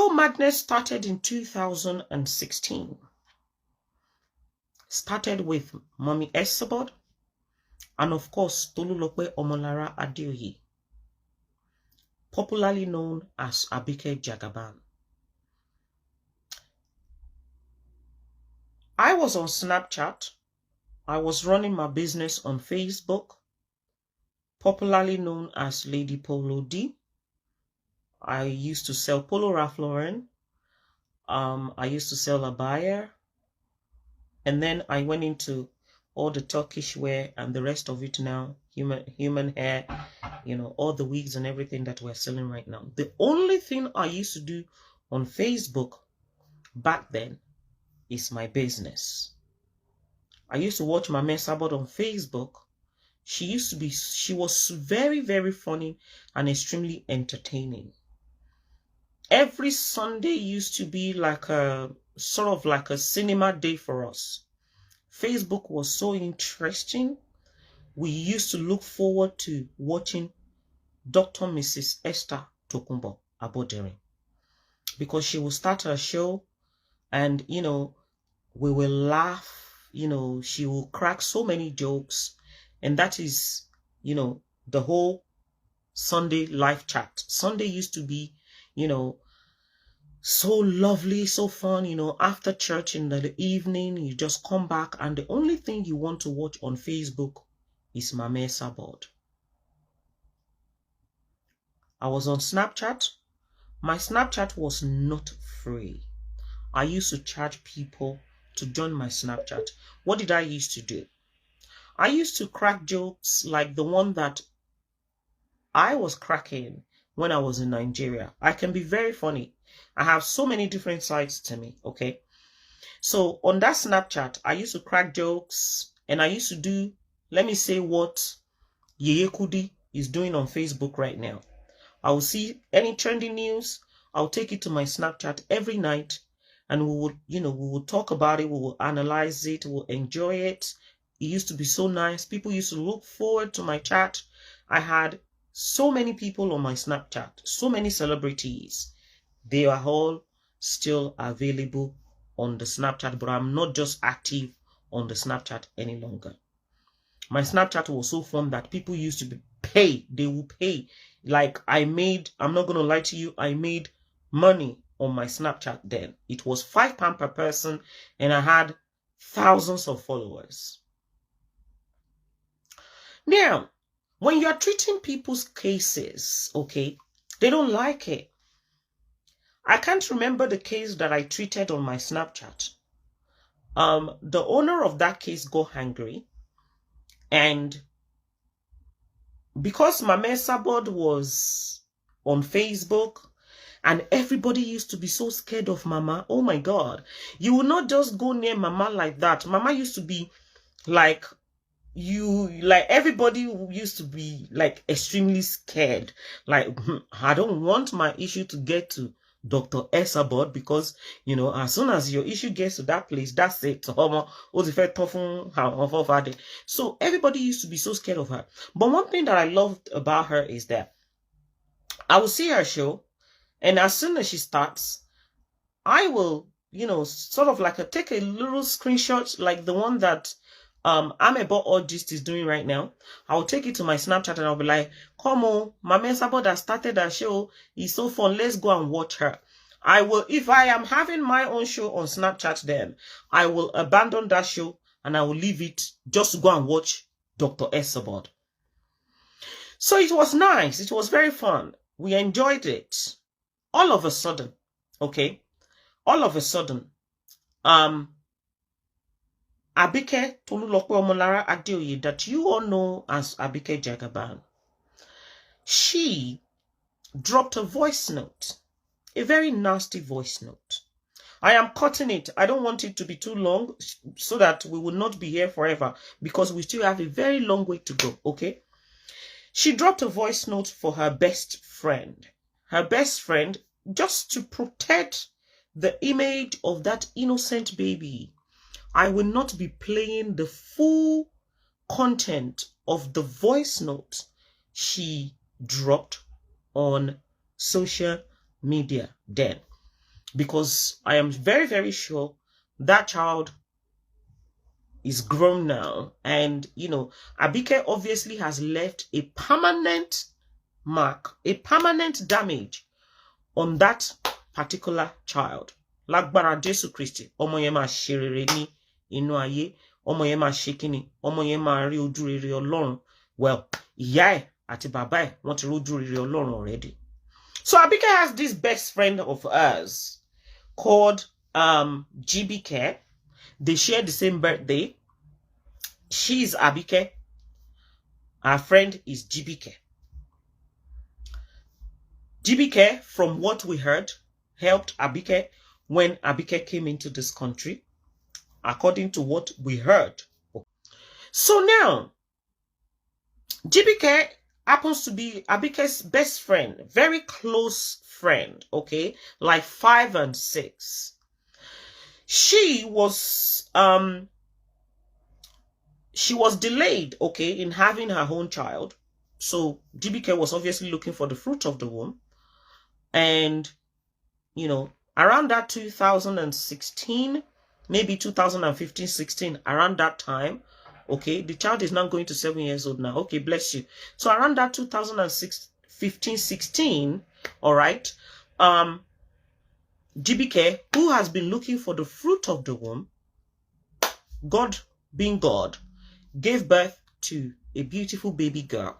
whole madness started in 2016. Started with Mommy Esabod and of course Tolulope Omolara Adeoye, popularly known as Abike Jagaban. I was on Snapchat. I was running my business on Facebook, popularly known as Lady Polo D. I used to sell Polo Ralph Lauren. I used to sell a buyer. And then I went into all the Turkish wear and the rest of it now, human hair, all the wigs and everything that we're selling right now. The only thing I used to do on Facebook back then is my business. I used to watch Mame Sabot on Facebook. She was very, very funny and extremely entertaining. Every Sunday used to be like a sort of like a cinema day for us. Facebook was so interesting. We used to look forward to watching Dr. Mrs. Esther Tokumbo Abodere, because she will start her show and, we will laugh, she will crack so many jokes. And that is, the whole Sunday live chat. Sunday used to be, so lovely, so fun, after church in the evening, you just come back and the only thing you want to watch on Facebook is Mame Sabot. I was on Snapchat. My Snapchat was not free. I used to charge people to join my Snapchat. What did I used to do? I used to crack jokes like the one that I was cracking when I was in Nigeria. I can be very funny. I have so many different sides to me, okay? So on that Snapchat, I used to crack jokes and I used to do, let me say what Yeye Kudi is doing on Facebook right now. I will see any trending news. I'll take it to my Snapchat every night and we will talk about it. We will analyze it. We'll enjoy it. It used to be so nice. People used to look forward to my chat. I had so many people on my Snapchat, so many celebrities. They are all still available on the Snapchat, but I'm not just active on the Snapchat any longer. My Snapchat was so fun that people used to pay. They will pay. Like I'm not going to lie to you, I made money on my Snapchat then. It was £5 per person and I had thousands of followers. Now, when you're treating people's cases, okay, they don't like it. I can't remember the case that I treated on my Snapchat. The owner of that case got angry, and because Mame Sabod was on Facebook and everybody used to be so scared of Mama, oh my God, you will not just go near Mama like that. Mama used to be like, everybody used to be like extremely scared. Like, I don't want my issue to get to Dr. Esabod because, as soon as your issue gets to that place, that's it. So everybody used to be so scared of her. But one thing that I loved about her is that I will see her show, and as soon as she starts, I will, sort of like take a little screenshot like the one that Amebo August is doing right now. I'll take it to my Snapchat and I'll be like, come on, Mame Sabot that started that show. It's so fun. Let's go and watch her. I will, if I am having my own show on Snapchat, then I will abandon that show and I will leave it just to go and watch Dr. Esabod. So it was nice. It was very fun. We enjoyed it. All of a sudden, okay, Abike Tolulope Omolara Adeoye, that you all know as Abike Jagaban, she dropped a voice note, a very nasty voice note. I am cutting it. I don't want it to be too long so that we will not be here forever because we still have a very long way to go, okay? She dropped a voice note for her best friend. Her best friend, just to protect the image of that innocent baby. I will not be playing the full content of the voice note she dropped on social media then. because I am very, very sure that child is grown now. And, Abike obviously has left a permanent mark, a permanent damage on that particular child. Lágbára Jésù Kristi, ọmọ yẹn máa ṣe rere ní inú ayé, ọmọ yẹn máa ṣe kíni, ọmọ yẹn máa rí ojú rere Ọlọ́run. Well, ìyá ẹ̀ àti bàbá ẹ̀ wọ́n ti rí ojú rere Ọlọ́run already. So Abike has this best friend of hers called GBK. They share the same birthday. She is Abike. Her friend is GBK. GBK, from what we heard, helped Abike when Abike came into this country, according to what we heard. So now, GBK happens to be Abike's best friend, very close friend, okay, like 5 and 6. She was delayed, okay, in having her own child. So GBK was obviously looking for the fruit of the womb. And, around that 2016, maybe 2015-16, around that time, okay, the child is now going to 7 years old now. Okay, bless you. So around that 2015-16, all right, GBK, who has been looking for the fruit of the womb, God being God, gave birth to a beautiful baby girl.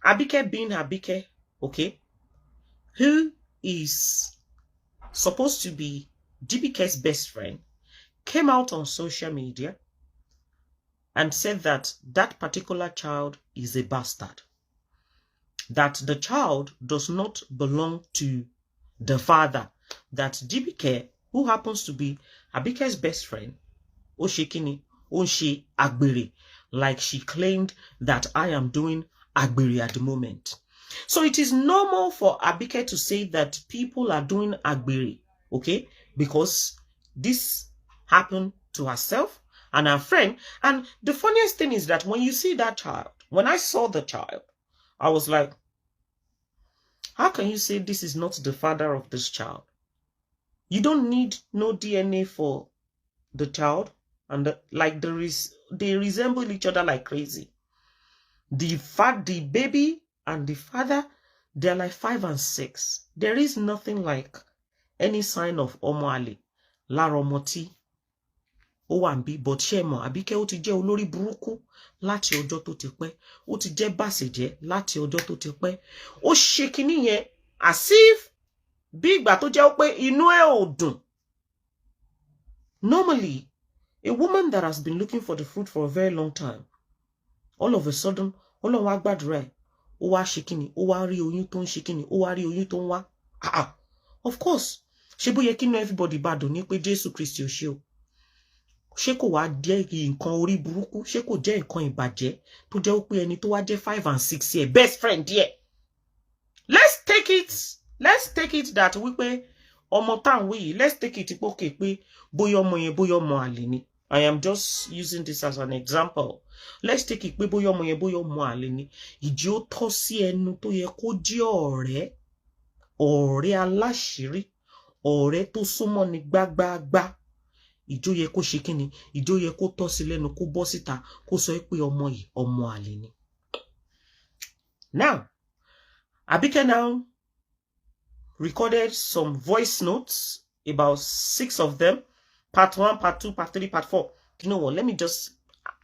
Abike being Abike, okay, who is supposed to be GBK's best friend, came out on social media and said that that particular child is a bastard. That the child does not belong to the father. That GBK, who happens to be Abike's best friend, Oshikini, Onshi Agbiri, like she claimed that I am doing Agbiri at the moment. So it is normal for Abike to say that people are doing Agbiri, okay? Because this happened to herself and her friend. And the funniest thing is that when you see that child, when I saw the child, I was like, how can you say this is not the father of this child? You don't need no DNA for the child. And they resemble each other like crazy. The baby and the father, they're like 5 and 6. There is nothing like any sign of Omo Ale, Laromoti, Owambi, but Shemo, Abike ó ti jẹ́ olórí burúkú láti ọjọ́ tó ti pẹ́. Ó ti jẹ́ bàṣẹ̀jẹ́ láti ọjọ́ tó ti pẹ́. Ó ṣe kíní yẹn as if bí ìgbà tó jẹ́ pé inú ẹ̀ ò dùn. Normally, a woman that has been looking for the fruit for a very long time, all of a sudden, Ọlọ́run wá gbàdúrà ẹ̀, ó wá ṣe kíni, ó wá rí oyún tó ń ṣe kíni, ó wá rí oyún tó ń wá. Of course, ṣé bó yẹ kí inú everybody bá dùn ní pé Jésù Kristi ò ṣe o. Ṣé kò wá jẹ́ nǹkan orí burúkú, ṣé kò jẹ́ nǹkan ìbàjẹ́ tó jẹ́ pé ẹni tó wá jẹ́ 5 and 6 year best friend díẹ̀. Let's take it that wípé ọmọ táwọn yìí, let's take it pé bóyá ọmọ yẹn bóyá ọmọ àlè ni. I am just using this as an example. Let's take it pé bóyá ọmọ yẹn bóyá ọmọ àlè ni. Ìjì ó tọ́ sí ẹnu tó yẹ kó jẹ́ ọ̀rẹ́ aláṣírí, ọ̀rẹ́ tó súnmọ́ ni gbágbáágbá. Ìjó yẹ kó ṣe kíni, ìjó yẹ kó tọ́ sí lẹ́nu kó bọ́ síta kó sọ pé ọmọ yìí ọmọ àlè ni. Now, Abike now recorded some voice notes, about 6 of them, part 1, part 2, part 3, part 4. You know what,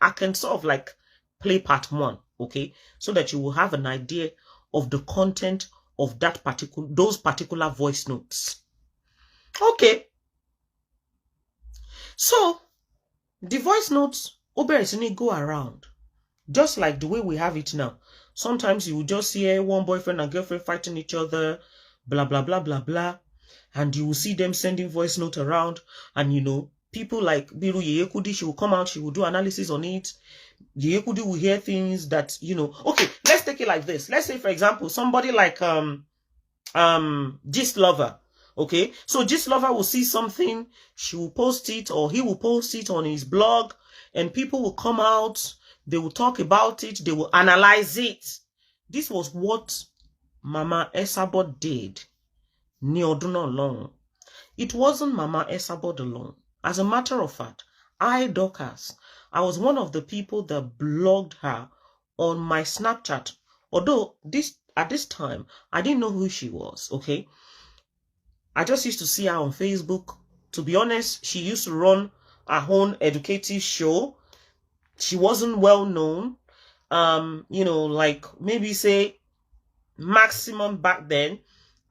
I can sort of like play part 1, okay, so that you will have an idea of the content of those particular voice notes. Okay. So, the voice notes obviously go around, just like the way we have it now. Sometimes you will just hear one boyfriend and girlfriend fighting each other, blah, blah, blah, blah, blah. And you will see them sending voice note around. And, people like Biru Yeyekudi, she will come out, she will do analysis on it. Yeyekudi will hear things that, Okay, let's take it like this. Let's say, for example, somebody like Gist Lover. Okay, so Gist Lover will see something, she will post it, or he will post it on his blog, and people will come out, they will talk about it, they will analyze it. This was what Mama Esabod did ní ọdún náà lọ́hùn. it wasn't Mama Esabod alone. As a matter of fact, I, Dorcas, I was one of the people that blogged her on my Snapchat. Although at this time, I didn't know who she was, okay? I just used to see her on Facebook. To be honest, she used to run her own educative show. She wasn't well known. You know, like maybe say maximum back then,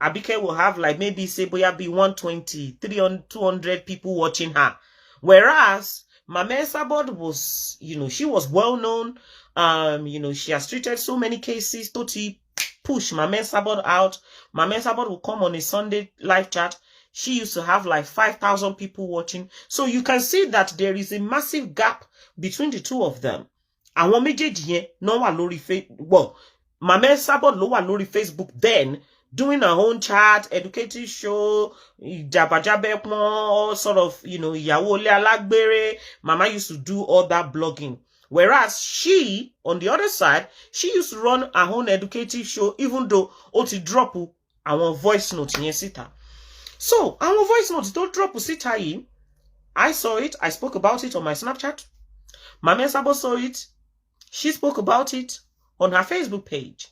Abike will have like maybe say boya be 120, 300, 200 people watching her. Whereas Mama Esabod was, you know, she was well known. You know, she has treated so many cases. Toti push Mama Esabod out. Mama Esabod will come on a Sunday live chat. She used to have like 5,000 people watching. So you can see that there is a massive gap between the two of them. Àwọn méjèèjì yẹn no wà lórí well, Mama Esabod ló wà lórí Facebook then, doing her own chat, educative show, jabajabe, all sort of, you know, ìyàwó ilé alágbèrè. Mama used to do all that blogging. Whereas she, on the other side, she used to run her own educative show, even though ó ti drop àwọn voice note yẹn síta. So, our voice notes don't drop síta yìí. I saw it. I spoke about it on my Snapchat. Mama Esabod saw it. She spoke about it on her Facebook page.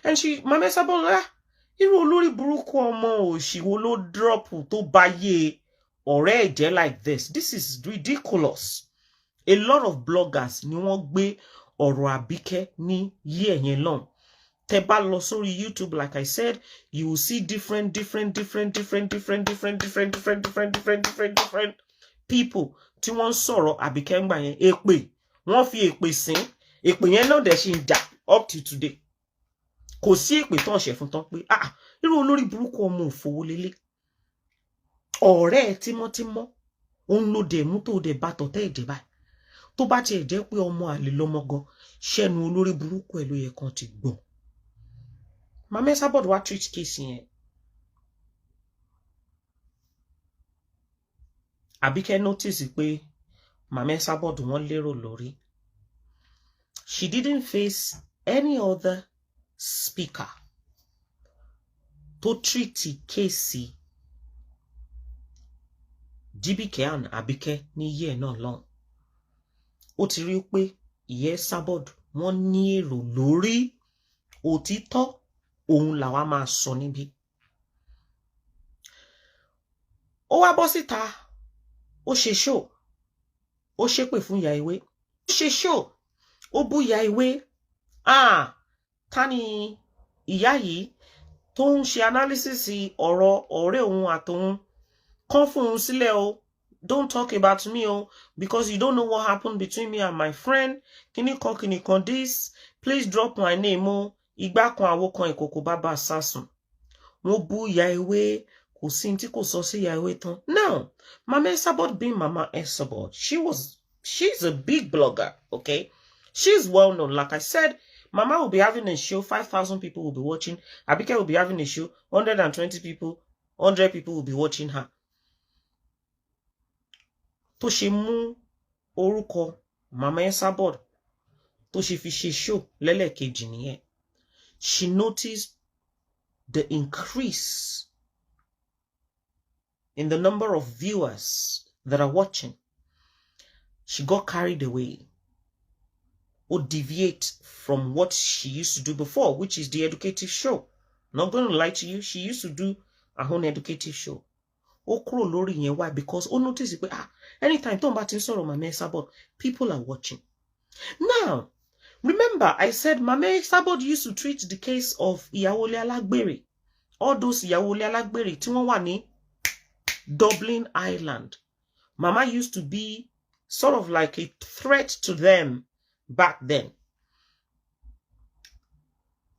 And Mama Esabod, irú olórí burúkú ọmọ òṣìwò ló drop tó báyé ọ̀rẹ́ ẹ̀jẹ̀ like this. This is ridiculous. A lot of bloggers ni wọ́n gbé ọ̀rọ̀ Àbíkẹ́ ní year yẹn long. Tẹ́ bá lọ sórí YouTube, like I said, you will see different people tí wọ́n sọ̀rọ̀ Àbíkẹ́ ńgbà yẹn. Èpè, wọ́n fi èpè sìn. Èpè yẹn náà dẹ̀ ṣì ń jà up to today. Kò sí èpè tán ṣe fún tán pé irú olórí burúkú ọmọ òfòwò lélẹ̀. Ọ̀rẹ́ tímọ́tímọ́ òun ló dẹ̀ mú tó dẹ̀ bá tọ̀tẹ́ ẹ̀jẹ̀ báyìí. Tó bá tiẹ̀ jẹ́ pé ọmọ àlè lọ́mọ gan, ṣẹ́nu olórí burúkú ẹ̀ ló yẹ kan ti gbọ̀n. Mama Esabod wá treat case yẹn. Àbíkẹ́ notice pé Mama Esabod wọ́n lérò lórí. She didn't face any other speaker to treat case GBK and Àbíkẹ́ ní year náà long. Ó ti rí pé ìyá Esabod wọ́n ní èrò lórí òtítọ́ òun làwa máa sọ níbí. Ó wá bọ́ síta, ó ṣe show, ó ṣépè fún ìyá ìwé. Ó ṣe show, ó bú ìyá ìwé. Ta ni ìyá yìí tó ń ṣe analysis ọ̀rọ̀ ọ̀rẹ́ òun àtòun? Kàn fún òun sílẹ̀ o. Don't talk about me because you don't know what happened between me and my friend. Kini kan this. Please drop my name Ìgbà kan àwo kan ìkòkò bàbá sásùn. Wọ́n bú ìyá ìwé, kò sí tí kò sọ sí ìyá ìwé tán. Now, Mama Esabod being Mama Esabod, she's a big blogger, okay? She's well known. Like I said, Mama will be having a show, 5,000 people will be watching. Àbíkẹ́ will be having a show, 120 people, 100 people will be watching her. Tó ṣe mú orúkọ Mama Esabod, tó ṣe fi ṣe show lẹ́lẹ́kejì nìyẹn. She noticed the increase in the number of viewers that are watching. She got carried away or deviate from what she used to do before, which is the educative show. Not going to lie to you, she used to do her own educative show. Ó kúrò lórí yẹn why? Because ó notice pé anytime tó ń bá ti ń sọ̀rọ̀ Mama Esabod, people are watching. Now, remember, I said Mama Esabod used to treat the case of ìyàwó ilé alágbèrè. All those ìyàwó ilé alágbèrè tí wọ́n wà ní Dublin Island. Mama used to be sort of like a threat to them back then.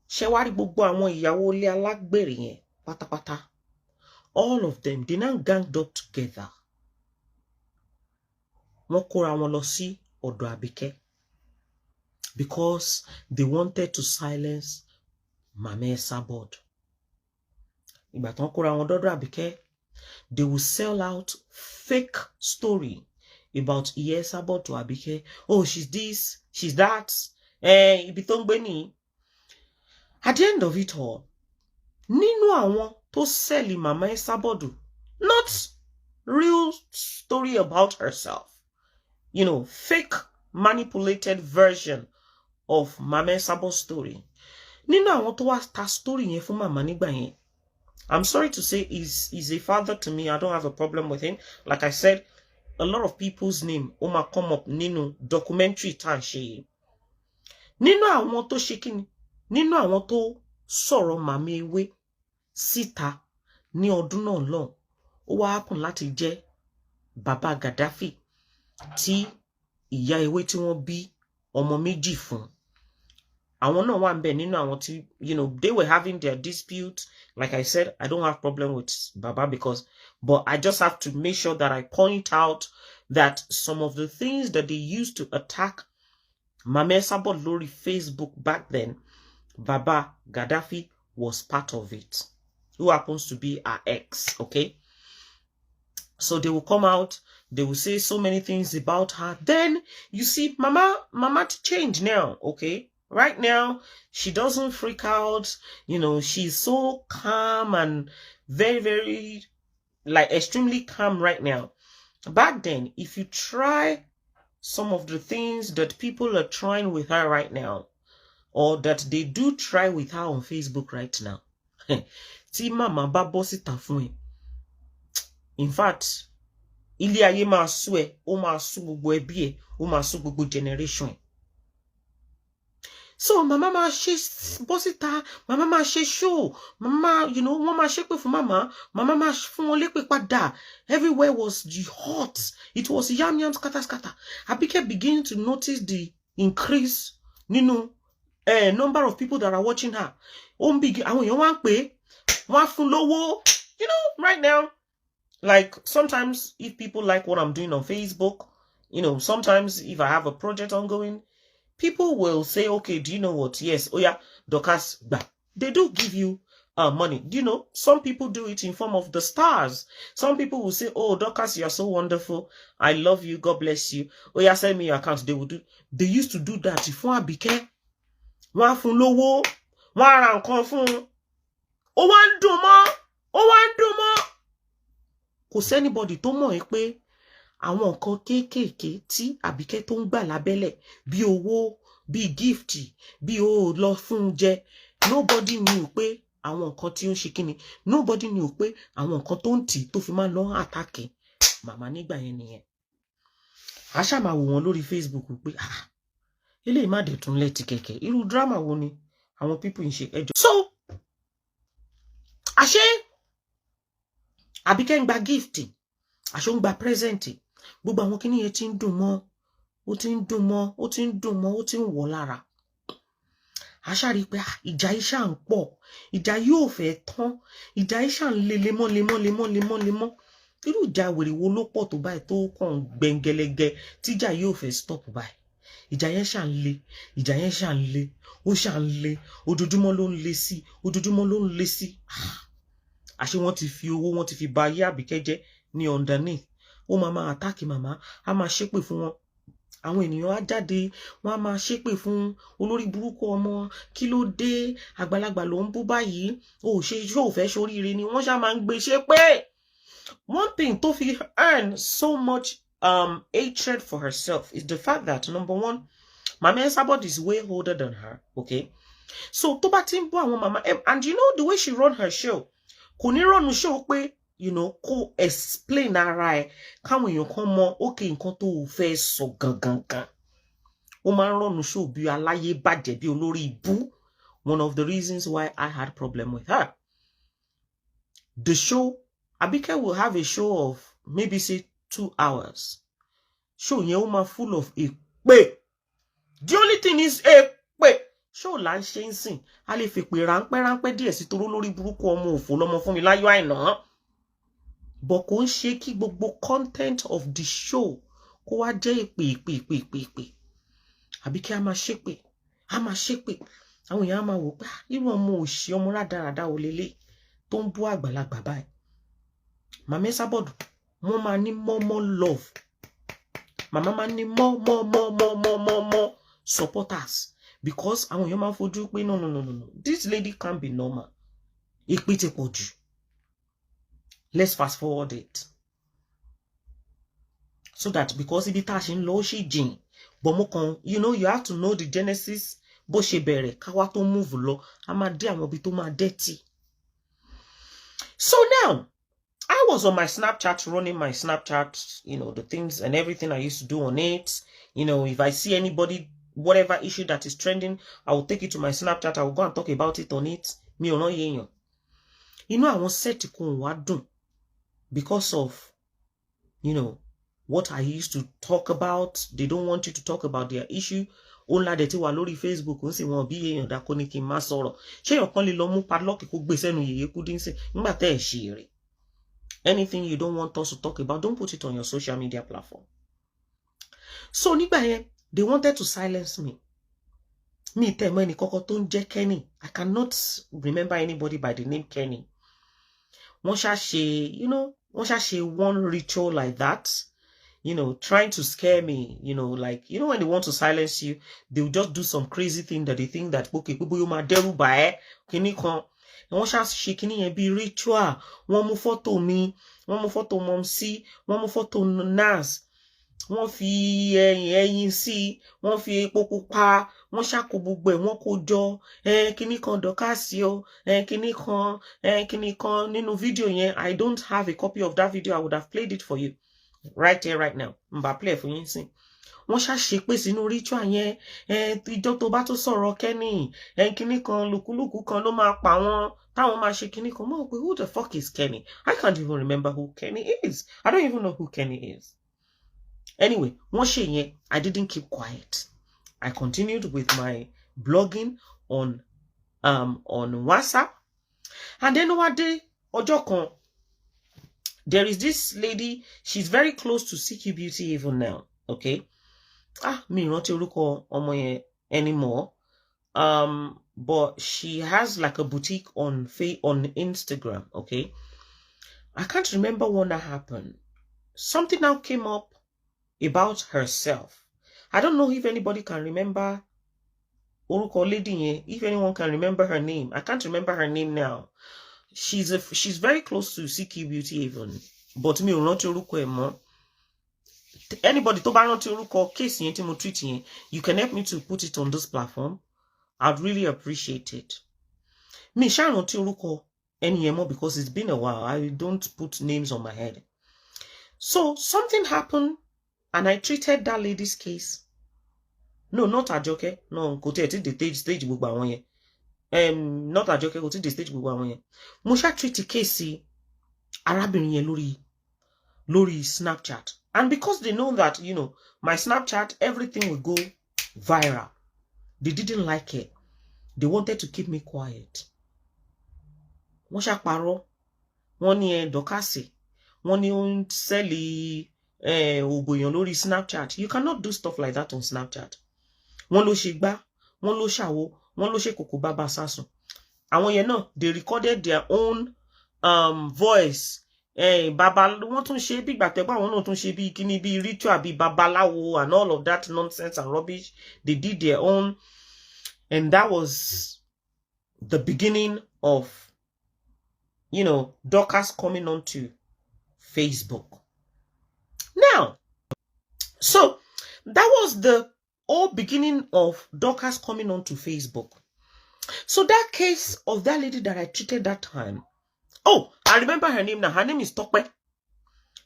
Ṣé wá rí gbogbo àwọn ìyàwó ilé alágbèrè yẹn pátápátá. All of them, they now ganged up together. Wọ́n kóra wọn lọ sí ọ̀dọ̀ Àbíkẹ́. Because they wanted to silence Mama Esabod. Ìgbà tán kóra wọn dọ́dọ̀ Àbíkẹ́, they will sell out fake story about Iya Esabod to Àbíkẹ́. Oh, she's this, she's that. Ibi tó ń gbé ní. At the end of it all, nínú àwọn tó sell Mama Esabod, not real story about herself. You know, fake manipulated version of Mama Sabo's story. Nínú àwọn tó wá ta story yẹn fún màmá nígbà yẹn. I'm sorry to say he's a father to me. I don't have a problem with him. Like I said, a lot of people's name ó come up nínú documentary tá ń ṣe yìí. Nínú àwọn tó ṣe kíni, nínú àwọn tó sọ̀rọ̀ Màmá Ewé síta ní ọdún náà lọ́hùn, ó wá happen láti jẹ́ Bàbá Gaddafi tí ìyá Ewé tí wọ́n bí ọmọ méjì fún. Àwọn náà wà ńbẹ̀ nínú àwọn tí, you know, they were having their disputes. Like I said, I don't have problem with Baba but I just have to make sure that I point out that some of the things that they used to attack Mama Sabo lórí Facebook back then, Baba Gaddafi was part of it. Who happens to be our ex, okay? So they will come out, they will say so many things about her. Then you see, Mama to change now, okay? Right now, she doesn't freak out. You know, she's so calm and very, very, like, extremely calm right now. Back then, if you try some of the things that people are trying with her right now, or that they do try with her on Facebook right now, tí Mama bá bọ́ síta fún ẹ. In fact, ilé ayé máa sú ẹ, ó máa sú gbogbo ẹbí ẹ, ó máa sú gbogbo generation ẹ. So Mama ma ṣe bọ́ síta, Mama ma ṣe show, Mama, you know, wọ́n ma ṣépè fún Mama, Mama ma fún wọn lépè padà. Everywhere was hot. It was yam scatter. Abike begin to notice the increase nínú number of people that are watching her. Àwọn èèyàn wá ń pè, wọ́n á fún lówó. You know, right now, like sometimes if people like what I'm doing on Facebook, you know, sometimes if I have a project ongoing, people will say, okay, do you know what? Yes, oh yeah, Dorcas, they do give you money. Do you know, some people do it in form of the stars. Some people will say, oh, Dorcas, you're so wonderful. I love you. God bless you. Oh yeah, send me your account. They used to do that. If one became one fun lowo, one ran kon fun. O wa ndun mo. Kò sẹ́nibody tó mọ̀ pé àwọn nǹkan kéékèèké tí Àbíkẹ́ tó ń gbà lábẹ́lẹ̀ bí owó, bí gift, bí ó lọ fún jẹ, nobody knew pé àwọn nǹkan tí ó ń ṣe kíni, nobody knew pé àwọn nǹkan tó ń tì tó fi máa lọ attack Màmá nígbà yẹn nìyẹn. A ṣá máa wò wọ́n lórí Facebook pé eléyìí má dẹ̀ tún lẹ́tì kẹ̀kẹ́, irú drama wo ni àwọn people ń ṣe ẹjọ́. So àṣé Àbíkẹ́ ń gba gift, àṣé ń gba present, gbogbo àwọn kíní yẹn ti ń dùn mọ́, ó ti ń wọ̀ lára. A ṣá rí pé ìjà yìí ṣá ń pọ̀, ìjà yóò fẹ́ tán, ìjà yìí ṣá ń le lemọ́. Irú ìjà wèrè wo ló pọ̀ tó báyìí tó kàn gbẹ̀ngẹ̀lẹ̀gẹ̀ tíjà yóò fẹ́ stop báyìí. Ìjà yẹn ṣá ń le, ó ṣá ń le, ojoojúmọ́ ló ń le sí, àṣé wọ́n ti fi owó, wọ́n ti fi ba ayé Àbíkẹ́ jẹ́ ní underneath. Ó máa attack Màmá, a máa ṣépè fún wọn. Àwọn ènìyàn á jáde, wọ́n á máa ṣépè fún olórí burúkú ọmọ, kí ló dé, àgbàlagbà ló ń bú báyìí, ó fẹ́ ṣoríire ni wọ́n ṣá máa ń gbé ṣépè. One thing tó fi earn so much hatred for herself is the fact that, number one, Mama Esabod is way older than her, okay? So tó bá ti ń bú àwọn Mama, and you know the way she run her show, kò ní run show pé, you know, kó explain ara ẹ̀ káwọn èèyàn kan mọ̀ okay nǹkan tó fẹ́ sọ gangan. Ó máa ń run show bí aláyé bàjẹ́ bí olórí ibú. One of the reasons why I had problem with her. The show, Àbíkẹ́ will have a show of maybe say 2 hours. Show yẹn ó máa full of èpè. The only thing is èpè. Show là ń ṣe ń sìn, a lè fi pè ránpẹ́ díẹ̀ sí toró lórí burúkú ọmọ òfò lọ́mọ fún mi láyọ̀ àìná. But kò ń ṣe kí gbogbo content of the show kó wá jẹ́ èpè. Àbíkẹ́ a máa ṣépè. Àwọn èèyàn á máa wò pé irú ọmọ òṣì ọmọ rádaràda ò lélẹ̀ tó ń bú àgbàlagbà báyìí. Mama Esabod, wọ́n máa ní more love. Màmá máa ní more supporters. Because àwọn èèyàn máa fojú pé no. This lady can't be normal. Èpè ti pọ̀ jù. Let's fast forward it. So that because ibi ta ṣe ń lọ ṣe jìn, but mo kàn, you know, you have to know the genesis bó ṣe bẹ̀rẹ̀ káwá tó move lọ, a máa dé àwọn ibi tó máa dirty. So now, I was on my Snapchat, running my Snapchat, you know, the things and everything I used to do on it. You know, if I see anybody, whatever issue that is trending, I will take it to my Snapchat. I will go and talk about it on it. Mi ò rán yéèyàn. You know, àwọn set kun wá dùn because of, you know, what I used to talk about. They don't want you to talk about their issue. Onla de ti wà lórí Facebook ń sì wọ́n bí èèyàn dá kó ní kí n má sọ̀rọ̀. Ṣé èèyàn kan lè lọ mú padlock kó gbé sẹ́nu yèyé kú dín sí nígbà tẹ́ ẹ̀ ṣe rè. Anything you don't want us to talk about, don't put it on your social media platform. So nígbà yẹn, they wanted to silence me. Mi tẹ́ mọ̀ ẹni kọ́kọ́ tó ń jẹ́ Kenny. I cannot remember anybody by the name Kenny. Wọ́n ṣá ṣe, you know, wọ́n ṣá ṣe one ritual like that, you know, trying to scare me, you know, like, you know, when they want to silence you, they will just do some crazy thing that they think that, okay, gbogbo yóò máa dẹ́rù bà ẹ́, kíní kan. Wọ́n ṣá ṣe kíní yẹn bí ritual. Wọ́n mú fọ́tò mi, wọ́n mú fọ́tò Momsi, wọ́n mú fọ́tò Nas, wọ́n fi ẹyin sí, wọ́n fi epo pupa, wọ́n ṣá kó gbogbo ẹ̀, wọ́n kó jọ, kíní kan Dorcas o, kíní kan nínú fídíò yẹn. I don't have a copy of that video. I would have played it for you right here, right now. Mba play fún yín sí. Wọ́n ṣá ṣe pé sínú ritual yẹn, ìjọ tó bá tó sọ̀rọ̀ Kenny, kíní kan lùkúlùkù kan ló máa pa wọ́n, táwọn máa ṣe kíní kan. Mọ̀ pé who the fuck is Kenny? I can't even remember who Kenny is. I don't even know who Kenny is. Anyway, wọ́n ṣe yẹn, I didn't keep quiet. I continued with my blogging on WhatsApp. And then one day, ọjọ́ kan, there is this lady, she's very close to CQ Beauty even now, okay? Mi rántí orúkọ ọmọ yẹn anymore. But she has like a boutique on Instagram, okay? I can't remember when that happened. Something now came up about herself. I don't know if anybody can remember orúkọ lady yẹn, if anyone can remember her name. I can't remember her name now. She's very close to CQ Beauty even, but mi ò rántí orúkọ ẹ̀ mọ́. Anybody tó bá rántí orúkọ case yẹn tí mo tweet yẹn, you can help me to put it on this platform. I'd really appreciate it. Mi ṣá rántí orúkọ ẹni yẹn mọ́ because it's been a while. I don't put names on my head. So something happened and I treated that lady's case. No, not Ajoke. No, kò tí ẹ̀ tí the stage gbogbo àwọn yẹn. Not Ajoke, kò tí the stage gbogbo àwọn yẹn. Mo ṣá treat case arábìnrin yẹn lórí Snapchat. And because they know that, you know, my Snapchat, everything will go viral. They didn't like it. They wanted to keep me quiet. Wọ́n ṣá parọ́. Wọ́n ní Dorcas. Wọ́n ní ó ń sẹ́lì ògbòyàn lórí Snapchat. You cannot do stuff like that on Snapchat. Wọ́n ló ṣe gbá, wọ́n ló ṣàwo, wọ́n ló ṣe kòkò bàbá sásùn. Àwọn yẹn náà, they recorded their own voice. Baba, wọ́n tún ṣe bí gbàtẹ́gbà, àwọn náà tún ṣe bí kíní bí ritual bí babaláwo and all of that nonsense and rubbish. They did their own. And that was the beginning of, you know, Dorcas coming onto Facebook. Now, so that was the whole beginning of Dorcas coming onto Facebook. So that case of that lady that I treated that time. Oh, I remember her name now. Her name is Tokpe.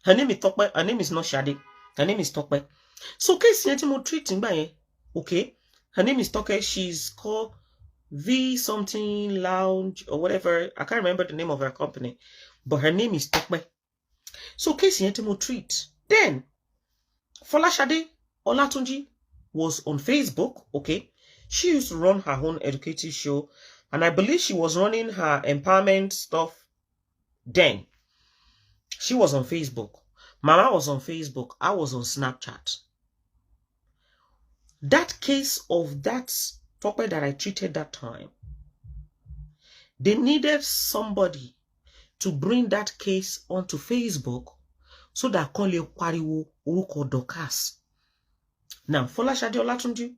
Her name is Tokpe. Her name is not Shade. Her name is Tokpe. So case yẹn tí mo treating by, okay. Her name is Tokpe. She's called V something Lounge or whatever. I can't remember the name of her company, but her name is Tokpe. So case yẹn tí mo treat. Then Folashade Olatunji was on Facebook, okay. She used to run her own educative show, and I believe she was running her empowerment stuff. Then she was on Facebook. Mama was on Facebook. I was on Snapchat. That case of that topic that I treated that time, they needed somebody to bring that case onto Facebook so that kan lè pariwo orúkọ Dorcas. Now, Folashade Olatunji,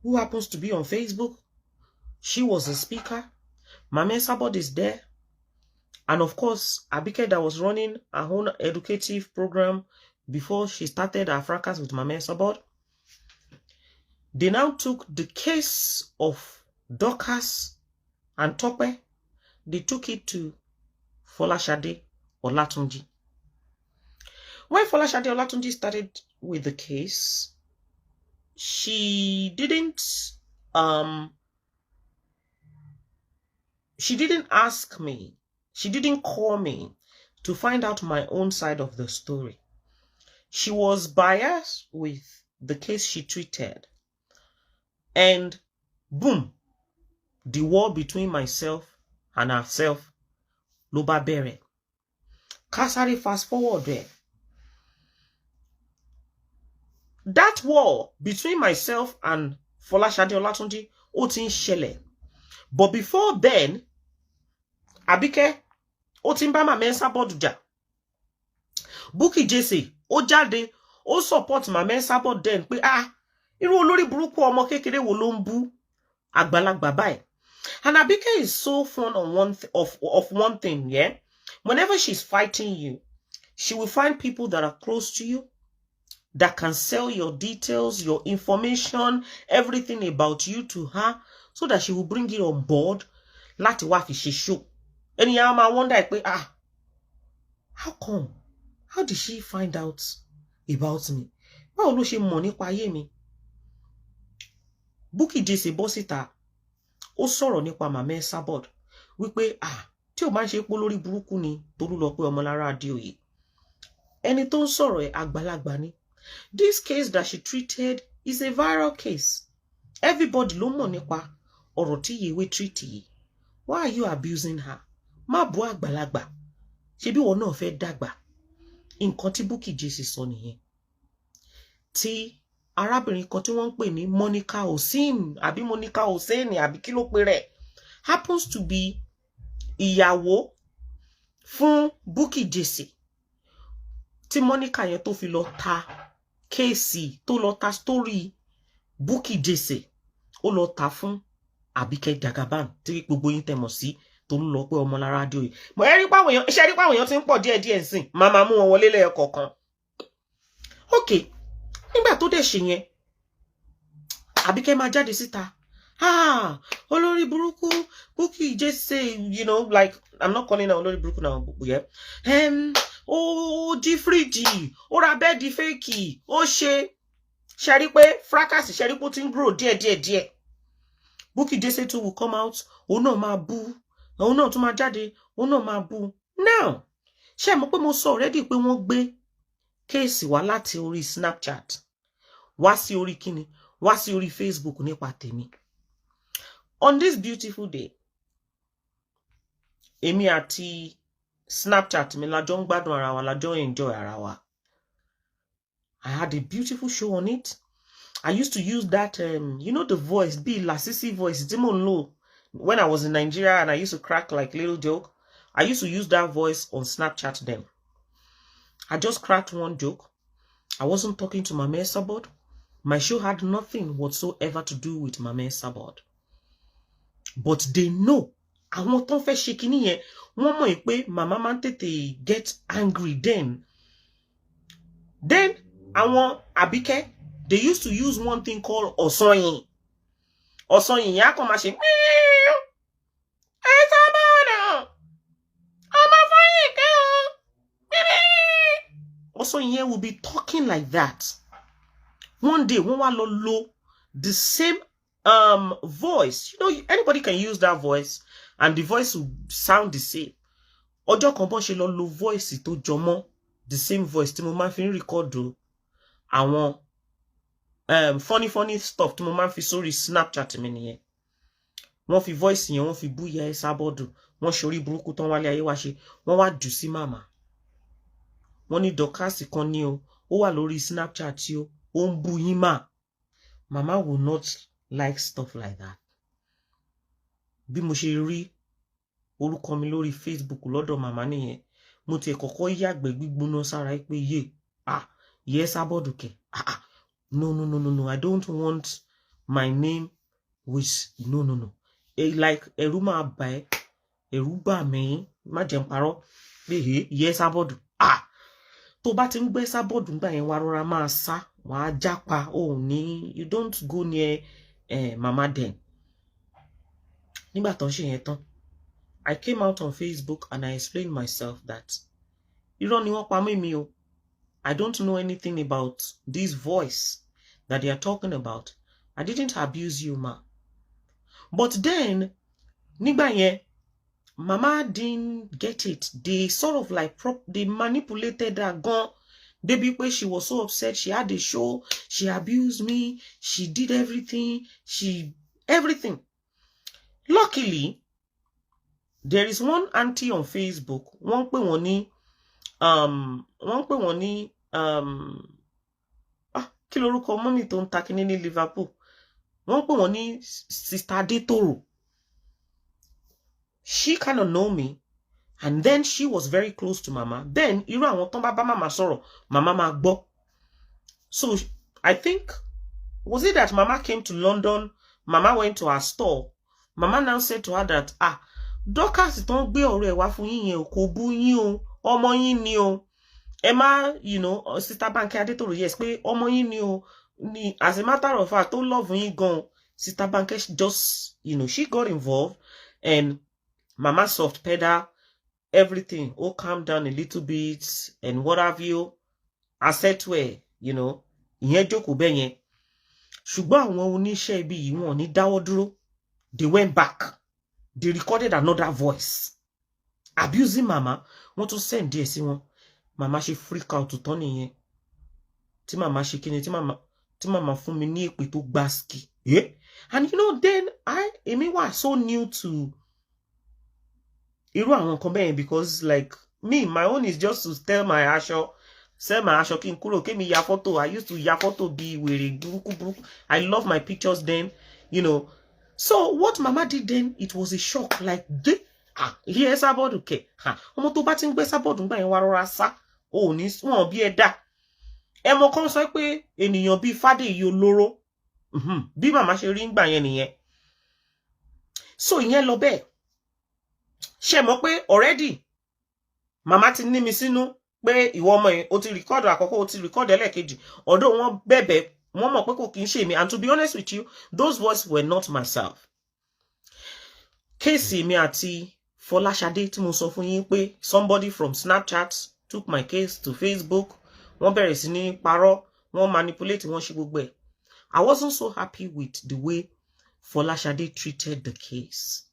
who happens to be on Facebook, she was a speaker. Mama Sabod is there. And of course, Abike that was running her own educative program before she started her fracas with Mama Esabod. They now took the case of Dorcas and Tope. They took it to Folashade Olatunji. When Folashade Olatunji started with the case, she didn't ask me, she didn't call me to find out my own side of the story. She was biased with the case she treated. And boom, the war between myself and herself, Loba Bere. Kasari fast forward there. That war between myself and Folashade Olatunji, Otin Shele. But before then, Abike, Otin Bama Mensa Boduja. Buki Jesse, O Jade, O support ma Mensa Bod then. Irú olórí burúkú ọmọ kékeré wo ló ń bú àgbàlagbà báyìí. And Abike is so fond of one thing, yeah? Whenever she's fighting you, she will find people that are close to you, that can sell your details, your information, everything about you to her, so that she will bring it on board. Láti wá fi ṣe show. Anyhow, I wonder, how come? How did she find out about me? Báwo ló ṣe mọ̀ nípa ayé mi? Buki Jesse Bosita, ó sọ̀rọ̀ nípa Mama Esabod, wípé tí ó máa ń ṣe pé lórí burúkú ni Tolúlọpẹ́ Ọmọlára Adéoyè. Ẹni tó ń sọ̀rọ̀ àgbàlagbà ni. This case that she treated is a viral case. Everybody ló mọ̀ nípa ọ̀rọ̀ tí Yèwé treat yìí. Why are you abusing her? Má bú àgbàlagbà. Ṣebí wọ́n náà fẹ́ dàgbà. Nǹkan tí Buki Jesse sọ nìyẹn. Tí arábìnrin kan tí wọ́n ń pè ní Monica Osim àbí Monica Oseni àbí kí ló pè rẹ̀ happens to be ìyàwó fún Buki Jesse. Tí Monica yẹn tó fi lọ ta kéèsì, tó lọ ta story Buki Jesse, ó lọ ta fún Àbíkẹ́ Jagaban tí gbogbo yín tẹ́ mọ̀ sí Tolúlọpẹ́ Ọmọlára Adéoyè. Mo rí páwọn èèyàn tí ń pọ̀ díẹ̀ nsìn. Màmá mú wọn wọlé lẹ́ẹ̀kọ̀ọ̀kan. Okay. Nígbà tó dẹ̀ ṣe yẹn, Àbíkẹ́ máa jáde síta. Olórí burúkú, Buki Jesse, you know, like, I'm not calling her olórí burúkú now, yeah. Ó jí fíríjì, ó ra bẹ́ẹ̀dì fẹ́ẹ̀kì, ó ṣe rí pé Fracas rí pé ó ti ń grow díẹ̀. Buki Jesse too will come out, òun náà máa bú, òun náà tún máa jáde, òun náà máa bú. Now, ṣé mọ̀ pé mo sọ already pé wọ́n gbé kéèsì wá láti orí Snapchat wá sí orí kíni wá sí orí Facebook nípa tèmi. On this beautiful day, èmi àti Snapchat mi la jọ ń gbádùn ara wa, la jọ enjoy ara wa. I had a beautiful show on it. I used to use that you know, the voice, the Lasisi voice, tí mo ń lò when I was in Nigeria and I used to crack like little joke. I used to use that voice on Snapchat then. I just cracked one joke. I wasn't talking to Mama Esabod. My show had nothing whatsoever to do with Mama Esabod. But they know. Àwọn tó fẹ́ ṣe kíní yẹn, wọ́n mọ̀ pé Mama máa ń tètè get angry then. Then, àwọn Àbíkẹ́, they used to use one thing called Ọ̀sanyìn. Ọ̀sanyìn yẹn á kàn máa ṣe Ọ̀sanyìn will be talking like that. One day, when we lo the same voice, you know, anybody can use that voice, and the voice will sound the same. Ọjọ́ kan bó ṣe lọ lo voice tó jọmọ́, the same voice tí mo máa fi record àwọn funny stuff tí mo máa fi sórí Snapchat mi nìyẹn. Wọ́n fi voice yẹn, wọ́n fi bú Ìyá Esabod, wọ́n ṣe orí burúkú tán wálé ayé wá ṣe, wọ́n wá jù sí màmá. Wọ́n ní Dorcas kan ní o, ó wà lórí Snapchat tí ó ń bú yín mà. Mama will not like stuff like that. Bí mo ṣe rí orúkọ mi lórí Facebook lọ́dọ̀ màmá nìyẹn, mo ti kọ́kọ́ yàgbẹ́ gbígbóná sára pé Ìyá Esabod kẹ̀. No, I don't want my name with no. Like ẹ̀rù máa bà ẹ́, ẹ̀rù bà mí, má jẹ́ n parọ́ pé Ìyá Esabod. tó bá ti ń gbé Esabod ńgbà yẹn wá rọra máa sá, wàá jápa, ó ní, you don't go near Mama then. Nígbà tó ń ṣe yẹn tán, I came out on Facebook and I explained myself that irọ́ ni wọ́n pa mí mi o. I don't know anything about this voice that they are talking about. I didn't abuse you, ma. But then, nígbà yẹn, Mama didn't get it. They sort of like they manipulated her gan. Debi pe she was so upset. She had a show. She abused me. She did everything. Everything. Luckily, there is one auntie on Facebook. Wọ́n pè wọ́n ní kí lorúkọ mọ́mì tó ń ta kíní ní Liverpool. Wọ́n pè wọ́n ní Sister Adetoro. She kind of know me, and then she was very close to Mama. Then irú àwọn tán bá bá Mama sọ̀rọ̀, Mama máa gbọ́. So I think, was it that Mama came to London? Mama went to her store. Mama now said to her that Dorcas tó ń gbé ọ̀rẹ́ wá fún yín yẹn kò bú yín o, ọmọ yín ni o. Emma, you know, Sister Banke Adetoro, yes, pé ọmọ yín ni o. As a matter of fact, tó love yín gan. Sister Banke just, you know, she got involved, and Mama soft pedal everything. Oh, calm down a little bit and what have you. I said to her, you know, ìyẹn jókòó bẹ́ẹ̀ yẹn. Ṣùgbọ́n àwọn oníṣẹ́ ibi yìí wọ́n ní dáwọ́ dúró. They went back. They recorded another voice abusing Mama. Wọ́n tún send díẹ̀ sí wọn. Mama ṣe freak out tán nìyẹn. Tí Mama ṣe kíni, tí Mama fún mi ní èpè tó gbáski. And you know, then èmi wà so new to irú àwọn nǹkan bẹ́ẹ̀, because like me, my own is just to sell my aṣọ kí n kúrò, kémi ya photo. I used to ya photo bí wèrè burúkú. I love my pictures then, you know. So what Mama did then, it was a shock. Like, here Esabod okay. Ọmọ tó bá ti ń gbé Esabod ńgbà yẹn wá rọra sá. Ó ní wọ́n bí ẹ̀dá. Ẹ mọ̀ kan sọ pé ènìyàn bí Fádèyí olóró. Bí Mama ṣe rí ńgbà yẹn nìyẹn. So ìyẹn lọ bẹ́ẹ̀. Ṣé mọ̀ pé already Mama ti ní mi sínú pé ìwọ ọmọ yẹn o ti record àkọ́kọ́, o ti record ẹlẹ́kejì. Although wọ́n bẹ̀bẹ̀, wọ́n mọ̀ pé kò kí n ṣe mi. And to be honest with you, those words were not myself. Case mi àti Fọláṣadé tí mo sọ fún yín pé somebody from Snapchat took my case to Facebook. Wọ́n bẹ̀rẹ̀ sí ní parọ́, wọ́n manipulate, wọ́n ṣe gbogbo ẹ̀. I wasn't so happy with the way Fọláṣadé treated the case.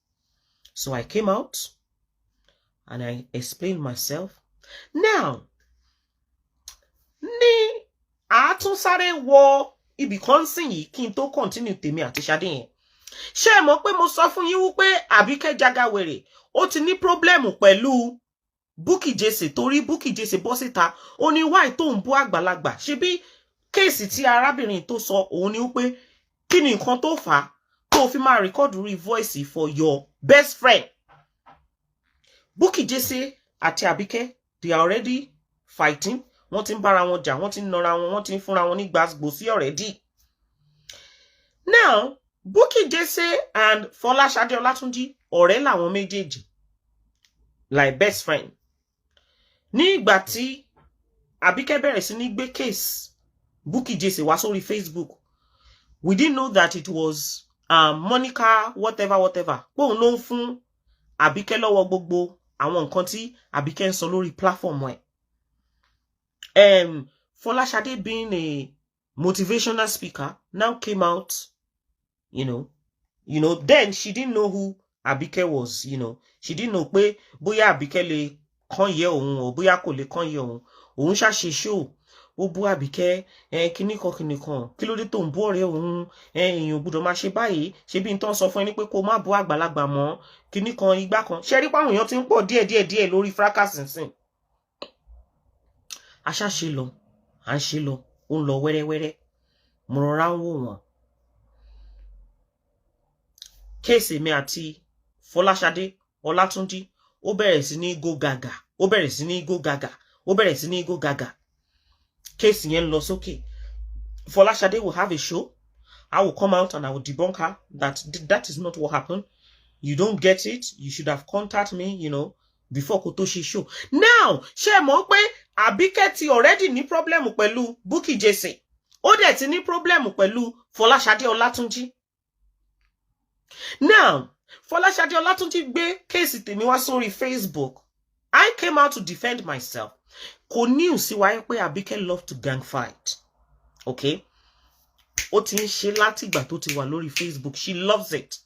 So I came out and I explained myself. Now, ní àtúnsáré wọ ibì kan sìn yìí kí n tó continue tèmi àti Ṣadé yẹn. Ṣé ẹ mọ̀ pé mo sọ fún yín wípé Àbíkẹ́ Jagawèrè ó ti ní problem pẹ̀lú Bukky Jesse, torí Bukky Jesse bọ́ síta ó ní why tó ń bú àgbàlagbà. Ṣebí kéèsì tí arábìnrin tó sọ òun ni wípé kí ni nǹkan tó fà á tó fi máa record voice for your best friend. Bukky Jesse àti Àbíkẹ́, they are already fighting. Wọ́n ti ń bára wọn jà, wọ́n ti ń nọra wọn, wọ́n ti ń fúnra wọn ní gbàgbó sí already. Now, Bukky Jesse and Fọláṣadé Ọlátúnjí, ọ̀rẹ́ làwọn méjèèjì, like best friend. Ní ìgbà tí Àbíkẹ́ bẹ̀rẹ̀ sí ní gbé case Bukky Jesse wá sórí Facebook, we didn't know that it was Monica whatever. Póun ló ń fún Àbíkẹ́ lọ́wọ́ gbogbo àwọn nǹkan tí Àbíkẹ́ ń sọ lórí platform ẹ̀. Fọláṣadé, being a motivational speaker, now came out, you know, then she didn't know who Àbíkẹ́ was, you know. She didn't know pé bóyá Àbíkẹ́ lè kàn yẹ òun o bóyá kò lè kàn yẹ òun. Òun ṣá ṣe show, ó bú Àbíkẹ́, kíníkan, kí ló dé tó ń bú ọ̀rẹ́ òun, èèyàn gbọ́dọ̀ máa ṣe báyìí, ṣe bí n tán sọ fún ẹni pé kó má bú àgbàlagbà mọ́, kíníkan igbá kan. Ṣé rí páwọn èèyàn ti ń pọ̀ díẹ̀ lórí Fracas nsìn. Àṣà ṣe lọ, à ń ṣe lọ, ó ń lọ wẹ́rẹ́wẹ́rẹ́. Mo rọra ń wò wọ́n. Kéèsì mi àti Fọláṣadé Ọlátúnjí ó bẹ̀rẹ̀ sí ní go gaga. Kéèsì yẹn lọ sókè. Fọláṣadé will have a show. I will come out and I will debunk her that is not what happened. You don't get it. You should have contacted me, you know. before kó tó ṣe show. Now ṣé mọ̀ pé Àbíkẹ́ ti already ní problem pẹ̀lú Bukky Jesse, ó dẹ̀ ti ní problem pẹ̀lú Fọláṣadé Ọlátúnjí. Now Fọláṣadé Ọlátúnjí gbé kéèsì tèmi wá sórí Facebook. I came out to defend myself. Kò ní sí wáyé pé Àbíkẹ́ love to gang fight. Okay? Ó ti ń ṣe látìgbà tó ti wà lórí Facebook. She loves it.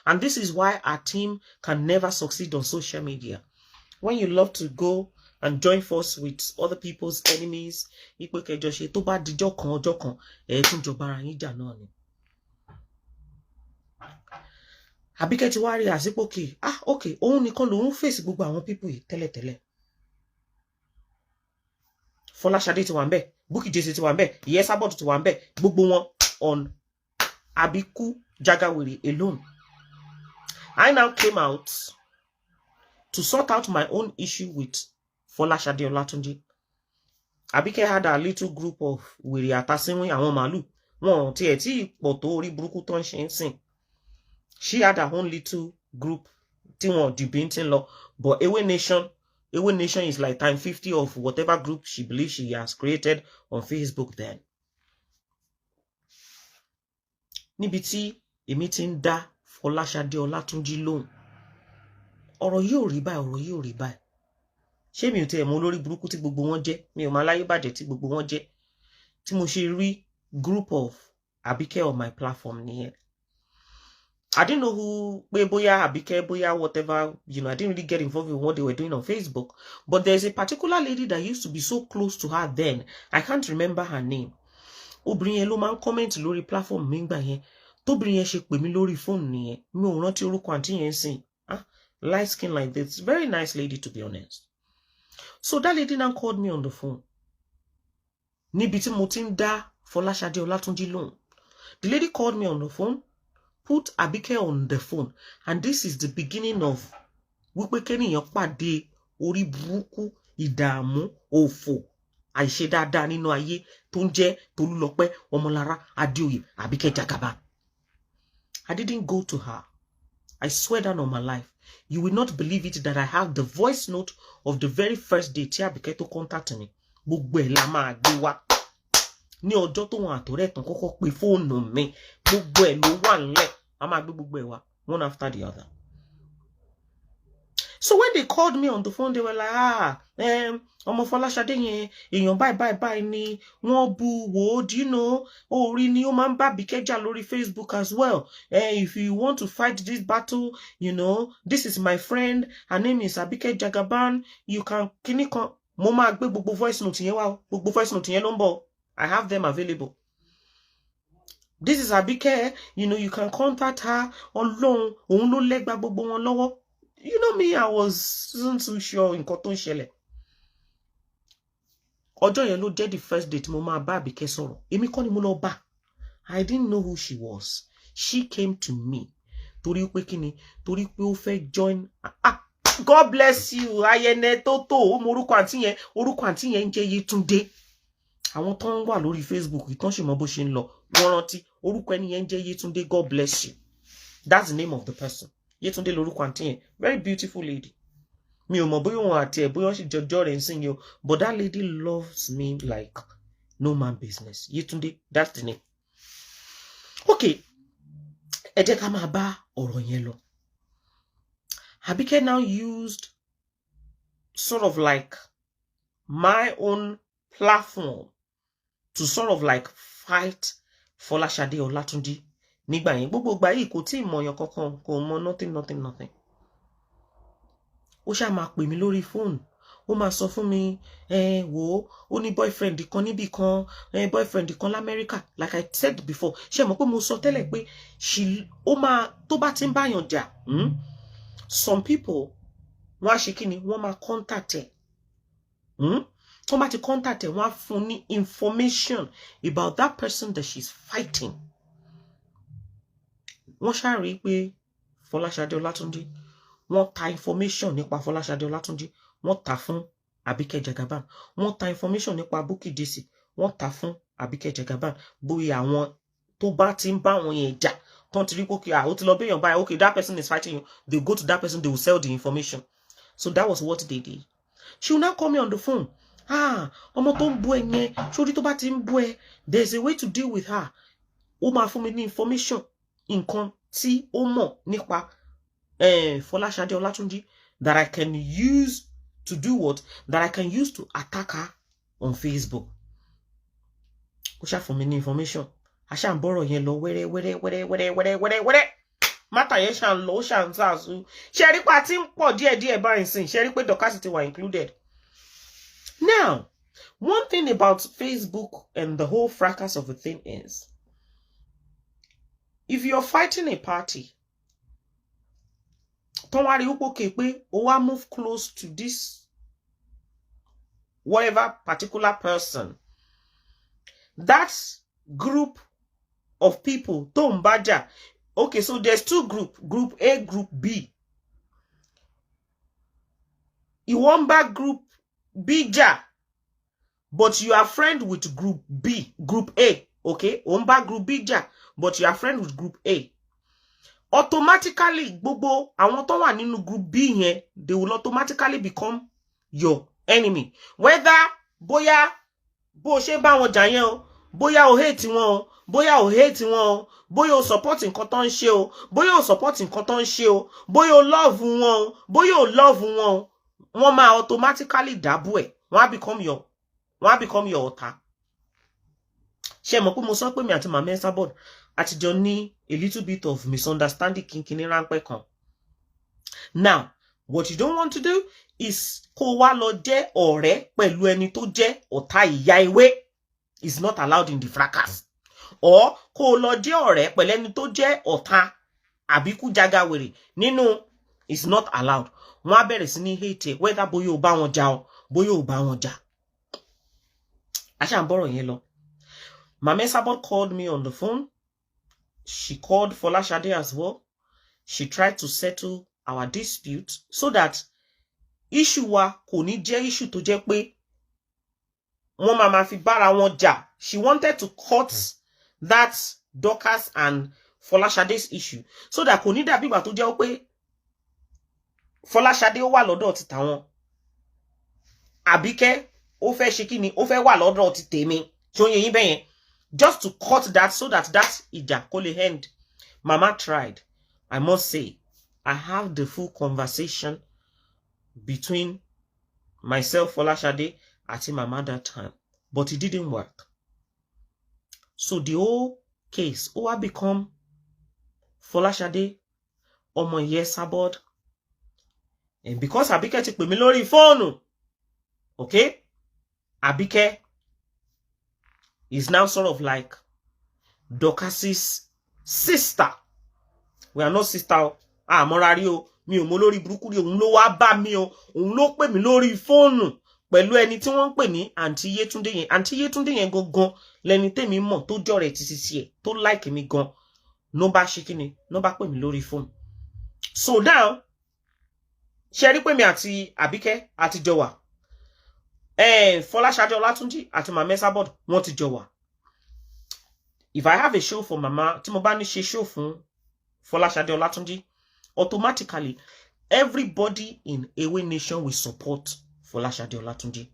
And this is why our team can never succeed on social media. When you love to go and join force with other people's enemies, ipe kẹjọ ṣe tó bá dijọ́ kan ọjọ́ kan tún jọba ara yín jà náà ni. Àbíkẹ́ ti wá rí àsìkò kì okay, òun nìkan lòun fèsì gbogbo àwọn people yìí tẹ́lẹ̀tẹ́lẹ̀. Fọláṣadé ti wà ńbẹ̀, Bukky Jesse ti wà ńbẹ̀, Iyesabod ti wà ńbẹ̀, gbogbo wọn on Abiku Jagawere alone. I now came out to sort out my own issue with Fọláṣadé Ọlátúnjí. Àbíkẹ́ had a little group of wèrè àtàsínwín àwọn màálù. Wọn tiẹ̀ tí pọ̀ tó orí burúkú tó ń ṣe ń sìn. She had her own little group tí wọn dìbí ń tí ń lọ. But Ewe Nation is like time 50 of whatever group she believes she has created on Facebook then. Níbi tí èmi ti ń dá Fọláṣadé Ọlátúnjí lóhùn. Ọ̀rọ̀ yóò rí báyìí. Ṣé mi ò tẹ́ mọ̀ olórí burúkú tí gbogbo wọn jẹ́? Mi ò mọ̀ aláyé bàjẹ́ tí gbogbo wọn jẹ́. Tí mo ṣe rí group of Àbíkẹ́ on my platform nìyẹn. I didn't know who, bóyá Àbíkẹ́, bóyá whatever, I didn't really get involved in what they were doing on Facebook. But there's a particular lady that used to be so close to her then. I can't remember her name. Obìnrin yẹn ló máa ń comment lórí platform mi gbà yẹn. Tóbìnrin yẹn ṣe pè mí lórí phone nìyẹn. Mi ò rántí orúkọ àǹtí yẹn sìn. Light skin like this. Very nice lady, to be honest. So that lady now called me on the phone. Níbi tí mo ti ń dá Fọláṣadé Ọlátúnjí lóhùn. The lady called me on the phone, put Àbíkẹ́ on the phone, and this is the beginning of wípé kéèyàn pàdé orí burúkú, ìdààmú, òfò, àìṣe dáadáa nínú ayé tó ń jẹ́ Tolúlọpẹ́ Ọmọlára Adéoyè Àbíkẹ́ Jagaban. I didn't go to her. I swear down on my life. You will not believe it that I have the voice note of the very first day tí Àbíkẹ́ tó contact me. Gbogbo ẹ̀ la máa gbé wá. Ní ọjọ́ tó wọn àtọ̀rẹ́ tán kọ́kọ́ pe fóònù mi. Gbogbo ẹ̀ ló wà nílẹ̀. A máa gbé gbogbo ẹ̀ wá, one after the other. So when they called me on the phone, they were like, ọmọ Fọláṣadé yẹn, èèyàn báyìí ni wọ́n bú wò, do you know? Orí ni ó máa ń bá Àbíkẹ́ jà lórí Facebook as well. If you want to fight this battle, this is my friend. Her name is Àbíkẹ́ Jagaban. You can kíní kan. Mo máa gbé gbogbo voice note yẹn wá, gbogbo voice note yẹn ló ń bọ̀. I have them available. This is Àbíkẹ́, you can contact her. Ọlọ́run, òun ló lẹ́gbàá gbogbo wọn lọ́wọ́. You know me, I wasn't too sure nǹkan tó ń ṣẹlẹ̀. Ọjọ́ yẹn ló jẹ́ the first date mo máa bá Àbíkẹ́ sọ̀rọ̀. Èmi kọ́ ni mo lọ bá. I didn't know who she was. She came to me. Torí pé kíni? Torí pé ó fẹ́ join. God bless you, Ayẹnẹ Tótó. Ó mọ orúkọ àǹtí yẹn ń jẹ́ Yétúndé. Àwọn tó ń wà lórí Facebook ìtàn ṣe mọ bó ṣe ń lọ. Wọ́n rántí orúkọ ẹni yẹn ń jẹ́ Yétúndé. God bless you. That's the name of the person. Yétúndé lorúkọ àǹtí yẹn. Very beautiful lady. Mi ò mọ̀ bóyá òun àti ẹ̀ bóyá ó sì jọjọ́ rẹ̀ ń sìn yìí o. But that lady loves me like no man business. Yétúndé, that's the name. Okay. Ẹ jẹ́ ká máa bá ọ̀rọ̀ yẹn lọ. Àbíkẹ́ now used sort of like my own platform to sort of like fight Fọláṣadé Ọlátúnjí. Nígbà yẹn gbogbo ìgbà yìí kò tí ì mọ̀yàn kankan, kò mọ nothing. Ó ṣáà máa pè mí lórí fóònù. Ó máa sọ fún mi, wò ó ní boyfriend kan níbì kan, boyfriend kan l'Amẹ́ríkà. Like I said before, ṣé mọ̀ pé mo sọ tẹ́lẹ̀ pé ó máa tó bá ti ń báyàn jà. Some people wọ́n á ṣe kí ni wọ́n máa contact ẹ̀. Tó bá ti contact ẹ̀ wọ́n á fún ní information about that person that she's fighting. Wọ́n ṣáà rí pé Fọláṣadé Ọlátúnjí, wọ́n ta information nípa Fọláṣadé Ọlátúnjí, wọ́n ta fún Àbíkẹ́ Jagaban. Wọ́n ta information nípa Bukky Jesse, wọ́n ta fún Àbíkẹ́ Jagaban. Bóyá àwọn tó bá ti ń bá wọn yẹn jà, tó ń ti rí pé ó ti lọ béèyàn báyìí, okay, that person is fighting you. They go to that person, they will sell the information. So that was what they did. She will now call me on the phone. Ọmọ tó ń bú ẹ yẹn, sórí tó bá ti ń bú ẹ, there's a way to deal with her. Ó máa fún mi ní information, nǹkan tí ó mọ̀ nípa Fọláṣadé Ọlátúnjí that I can use to do what? That I can use to attack her on Facebook. Ó ṣá fún mi ní information. A ṣá ń bọ́rọ̀ yẹn lọ wẹ́rẹ́. Mátà yẹn ṣá ń lọ, ó ṣá ń sàásù. Ṣé rí pa tí ń pọ̀ díẹ̀díẹ̀ báyìí sìn, ṣé rí pé Dorcas were included. Now, one thing about Facebook and the whole fracas of the thing is, if you're fighting a party, don't worry, okay, or move close to this whatever particular person. That group of people, don't badger. Okay, so there's two groups, group A, group B. You want back group B ja, but you are friend with group B, group A, okay? Omba group B ja, but you are friend with group A. Automatically, gbogbo àwọn tó wà nínú group B yẹn, they will automatically become your enemy. Whether bóyá bó ṣe bá wọn jà yẹn o, bóyá o hate wọn o, bóyá o hate wọn o, bóyá o support nǹkan tó ń ṣe o, bóyá o support nǹkan tó ń ṣe o, bóyá o love wọn o, bóyá o love wọn o, wọ́n máa automatically dàbú ẹ̀, wọ́n á become your ọ̀tá. Ṣé mọ̀ pé mo sọ pé mi àti Mama Esabod àtijọ́ ní a little bit of misunderstanding kínkínní ráńpẹ́ kan. Now, what you don't want to do is kó wá lọ jẹ́ ọ̀rẹ́ pẹ̀lú ẹni tó jẹ́ ọ̀tá ìyá ewé. Is not allowed in the fracas. Or kó lọ jẹ́ ọ̀rẹ́ pẹ̀lú ẹni tó jẹ́ ọ̀tá àbíkú jagawèrè nínú is not allowed. Wọ́n á bẹ̀rẹ̀ sí ní hate whether bóyá o bá wọn jà o, bóyá o bá wọn jà. Àṣà ń bọ̀rọ̀ yẹn lọ. Mama Esabod called me on the phone. She called Fọláṣadé as well. She tried to settle our dispute so that issue wa kò ní jẹ́ issue tó jẹ́ pé wọ́n máa fi bára wọn jà. She wanted to cut that Dorcas and Fọláṣadé's issue so that kò ní dàbí ìgbà tó jẹ́ pé Fọláṣadé ó wà lọ́dọ̀ ti tàwọn. Àbíkẹ́ ó fẹ́ ṣe kíni, ó fẹ́ wà lọ́dọ̀ ti tèmi. Ṣó yé yín bẹ́yẹn. Just to cut that so that ìjà kó lè end. Mama tried. I must say, I have the full conversation between myself, Fọláṣadé, àti Mama that time. But it didn't work. So the whole case ó wá become Fọláṣadé ọmọ ìyá Esabod. And because Àbíkẹ́ ti pè mí lórí fóònù, okay? Àbíkẹ́ is now sort of like Dorcas's sister. We are not sister. Morari o, mi ò mọ lórí burúkú rí, òun ló wá bá mi o, òun ló pè mí lórí fóònù pẹ̀lú ẹni tí wọ́n ń pè ní Aunty Yétúndé yẹn. Aunty Yétúndé yẹn gangan lẹni tèmi mọ̀ tó jọ̀rẹ́ ti sisi ẹ̀, tó like mi gan. No bá ṣe kíni, no bá pè mí lórí fóònù. So now, ṣé rí pé mi àti Àbíkẹ́ àti jọ wà. Fọláṣadé Ọlátúnjí àti Mama Esabod wọ́n ti jọ wà. If I have a show for Mama, tí mo bá ní ṣe show fún Fọláṣadé Ọlátúnjí, automatically everybody in Ewe Nation will support Fọláṣadé Ọlátúnjí.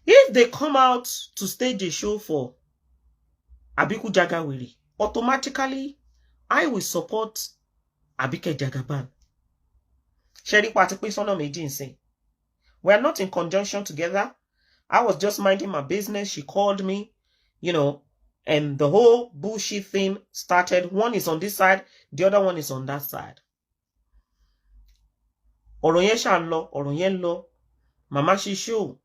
If they come out to stage a show for Abiku Jagawere, automatically I will support Abike Jagaban. Ṣé pa ti pín sọ́nà méjì ńsìn. We are not in conjunction together. I was just minding my business. She called me, you know, and the whole bullshit thing started. One is on this side, the other one is on that side. Ọ̀rọ̀ yẹn ṣá lọ, ọ̀rọ̀ yẹn lọ. Mama she show,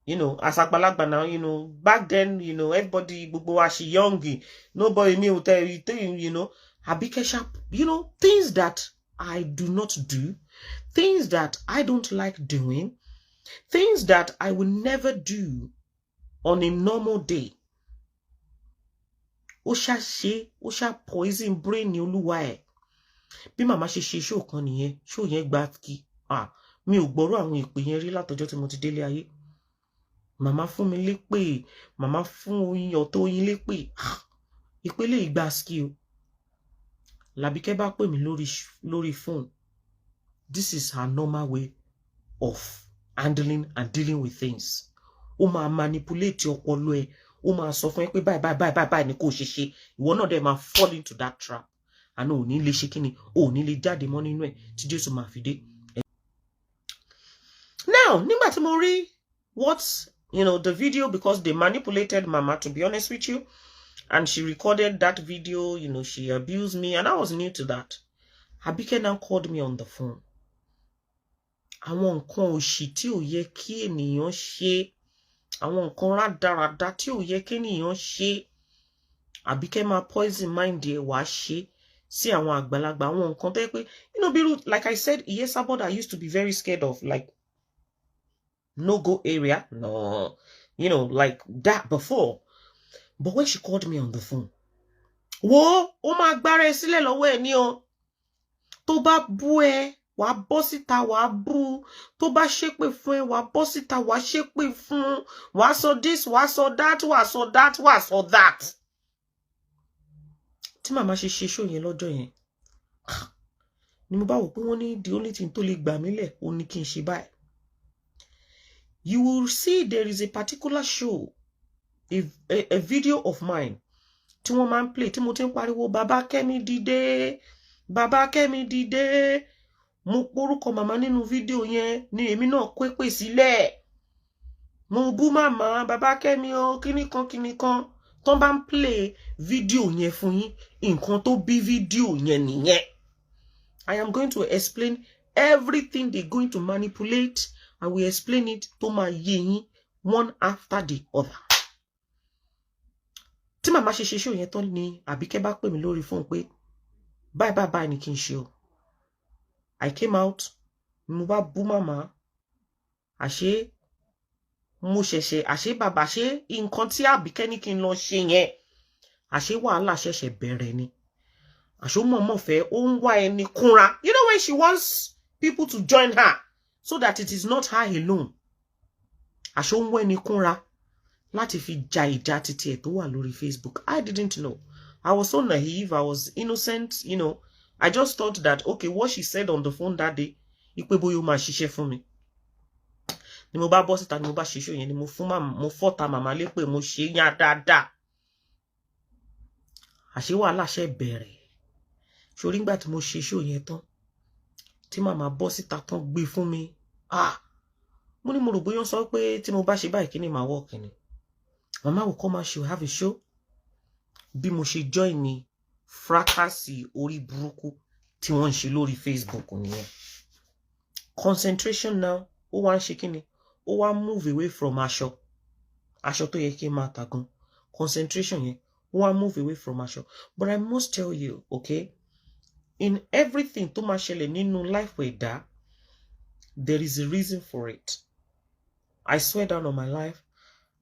you know, as àgbàlagbà now, you know, back then, you know, everybody, gbogbo wa she young, nobody knew tell you know, Abike sharp, you know, things that I do not do, things that I don't like doing, things that I will never do on a normal day. Ó ṣá poison brain ni Olúwa ẹ̀. Bí màmá ṣe show kan nìyẹn, show yẹn gba kí. Mi ò gbọ́rọ̀ àwọn ìpè yẹn rí látọjọ́ tí mo ti délé ayé. Màmá fún mi lépè, màmá fún oyin ọ̀tọ̀ oyin lépè. Ìpele ìgbà ski o. Làbíkẹ́ bá pè mí lórí phone. This is her normal way of handling and dealing with things. Ó máa manipulate ọpọlọ ẹ. Ó máa sọ fún ẹ pé bye ni kò ṣe ṣe. Ìwọ náà dẹ̀ máa fall into that trap. And ò ní lè ṣe kíni, ò ní lè jáde mọ́ nínú ẹ̀ tí Jésù máa fi dé. Now, nígbà tí mo rí the video, because they manipulated Mama, to be honest with you, and she recorded that video, she abused me, and I was new to that. Abike now called me on the phone. Àwọn nǹkan òṣì tí ò yẹ kí ènìyàn ṣe, àwọn nǹkan rádaràda tí ò yẹ kí ènìyàn ṣe, Abike máa poison mind ẹ wá ṣe sí àwọn àgbàlagbà, àwọn nǹkan tó yẹ pé, like I said, Iyesabod I used to be very scared of, like no-go area, no, like that before. But when she called me on the phone, wo, ó máa gbára ẹ sílẹ̀ lọ́wọ́ ẹ ní o. Tó bá bú ẹ, wàá bọ́ síta, wàá bú. Tó bá ṣépè fún ẹ, wàá bọ́ síta, wàá ṣépè fún. Wàá sọ this, wàá sọ that, wàá sọ that, wàá sọ that. Tí màmá ṣe show yẹn lọ́jọ́ yẹn, ni mo bá wò pé wọ́n ní the only thing tó lè gbà mí lẹ̀, ó ní kí n ṣe báyìí. You will see there is a particular show, a video of mine, tí wọ́n máa ń play, tí mo ti ń pariwo, Bàbá Kẹ́mi dìde, Bàbá Kẹ́mi dìde. Mo porúkọ màmá nínú fídíò yẹn, ni èmi náà kó èpè sílẹ̀. Mo bú màmá, Bàbá Kẹ́mi o, kíní kan. Tọ́n bá ń play fídíò yẹn fún yín, nǹkan tó bí fídíò yẹn nìyẹn. I am going to explain everything they're going to manipulate. I will explain it to my yín one after the other. Tí màmá ṣe show yẹn tán ni Àbíkẹ́ bá pè mí lórí phone pé bye ni kí n ṣe o. I came out, mo bá bú màmá. Àṣé bàbá ṣe nǹkan tí Àbíkẹ́ ní kí n lọ ṣe yẹn. Àṣé wàhálà ṣẹ̀ṣẹ̀ bẹ̀rẹ̀ ni. Àṣé mọ̀mọ́ fẹ́ ó ń wá ẹni kúnra. You know when she wants people to join her, so that it is not her alone. Àṣé ó ń wá ẹni kúnra láti fi ja ìjà títí ẹ̀ tó wà lórí Facebook. I didn't know. I was so naive. I was innocent. I just thought that, okay, what she said on the phone that day, ipe bóyá ó máa ṣiṣẹ́ fún mi. Ni mo bá bọ́ síta, ni mo bá ṣe show yẹn, ni mo fọ́ta màmá lépè, mo ṣe yán dáadáa. Àṣé wàhálà ṣe bẹ̀rẹ̀. Ṣorí ńgbà tí mo ṣe show yẹn tán, tí màmá bọ́ síta tán gbé fún mi. Mo ní mo rò bóyá sọ pé tí mo bá ṣe báyìí kíni máa work ni. Mama will come and she will have a show. Bí mo ṣe join ni Fracas orí burúkú tí wọ́n ṣe lórí Facebook nìyẹn. Concentration now, ó wá ń ṣe kíni? Ó wá move away from aṣọ tó yẹ kí n máa tà gan. Concentration yẹn, ó wá move away from aṣọ. But I must tell you, okay, in everything tó máa ṣẹlẹ̀ nínú life ẹ̀dá, there is a reason for it. I swear down on my life,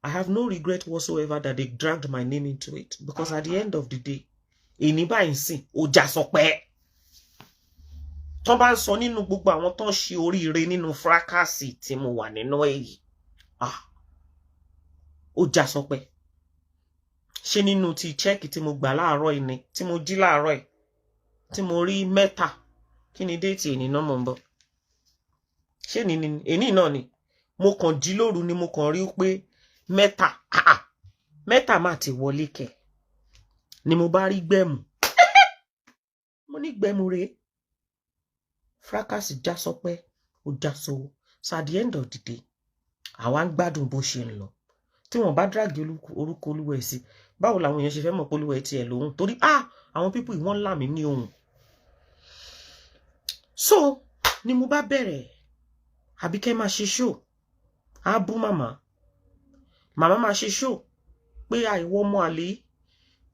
I have no regret whatsoever that they dragged my name into it. Because at the end of the day, èní báyìí sìn, ó já sọpẹ́. Tọ́n bá ń sọ nínú gbogbo àwọn tọ́n ṣe oríire nínú Fracas tí mo wà nínú èyí. Ó já sọpẹ́. Ṣé nínú ti check tí mo gbà láàárọ̀ yìí ni, tí mo jí láàárọ̀ yìí, tí mo rí mẹ́ta, kí ni déètì èní náà mò ń bọ̀. Ṣé èní náà ni, mo kàn jí lóru ni mo kàn rí pé mẹ́ta máa ti wọlé kẹ̀. Ni mo bá rí gbẹ̀mù. Mo ní gbẹ̀mù rèé. Fracas já sọpẹ́, ó já sówó. So at the end of the day, àwa ń gbádùn bó ṣe ń lọ. Tí wọ́n bá drag orúkọ Olúwa ẹ̀ sí, báwo làwọn èèyàn ṣe fẹ́ mọ̀ pé Olúwa ẹ̀ tiẹ̀ lóhùn? Torí àwọn people wọ́n là mí ní ohùn. So ni mo bá bẹ̀rẹ̀. Àbíkẹ́ máa ṣe show. Á bú màmá. Màmá máa ṣe show pé àìwọ ọmọ àlè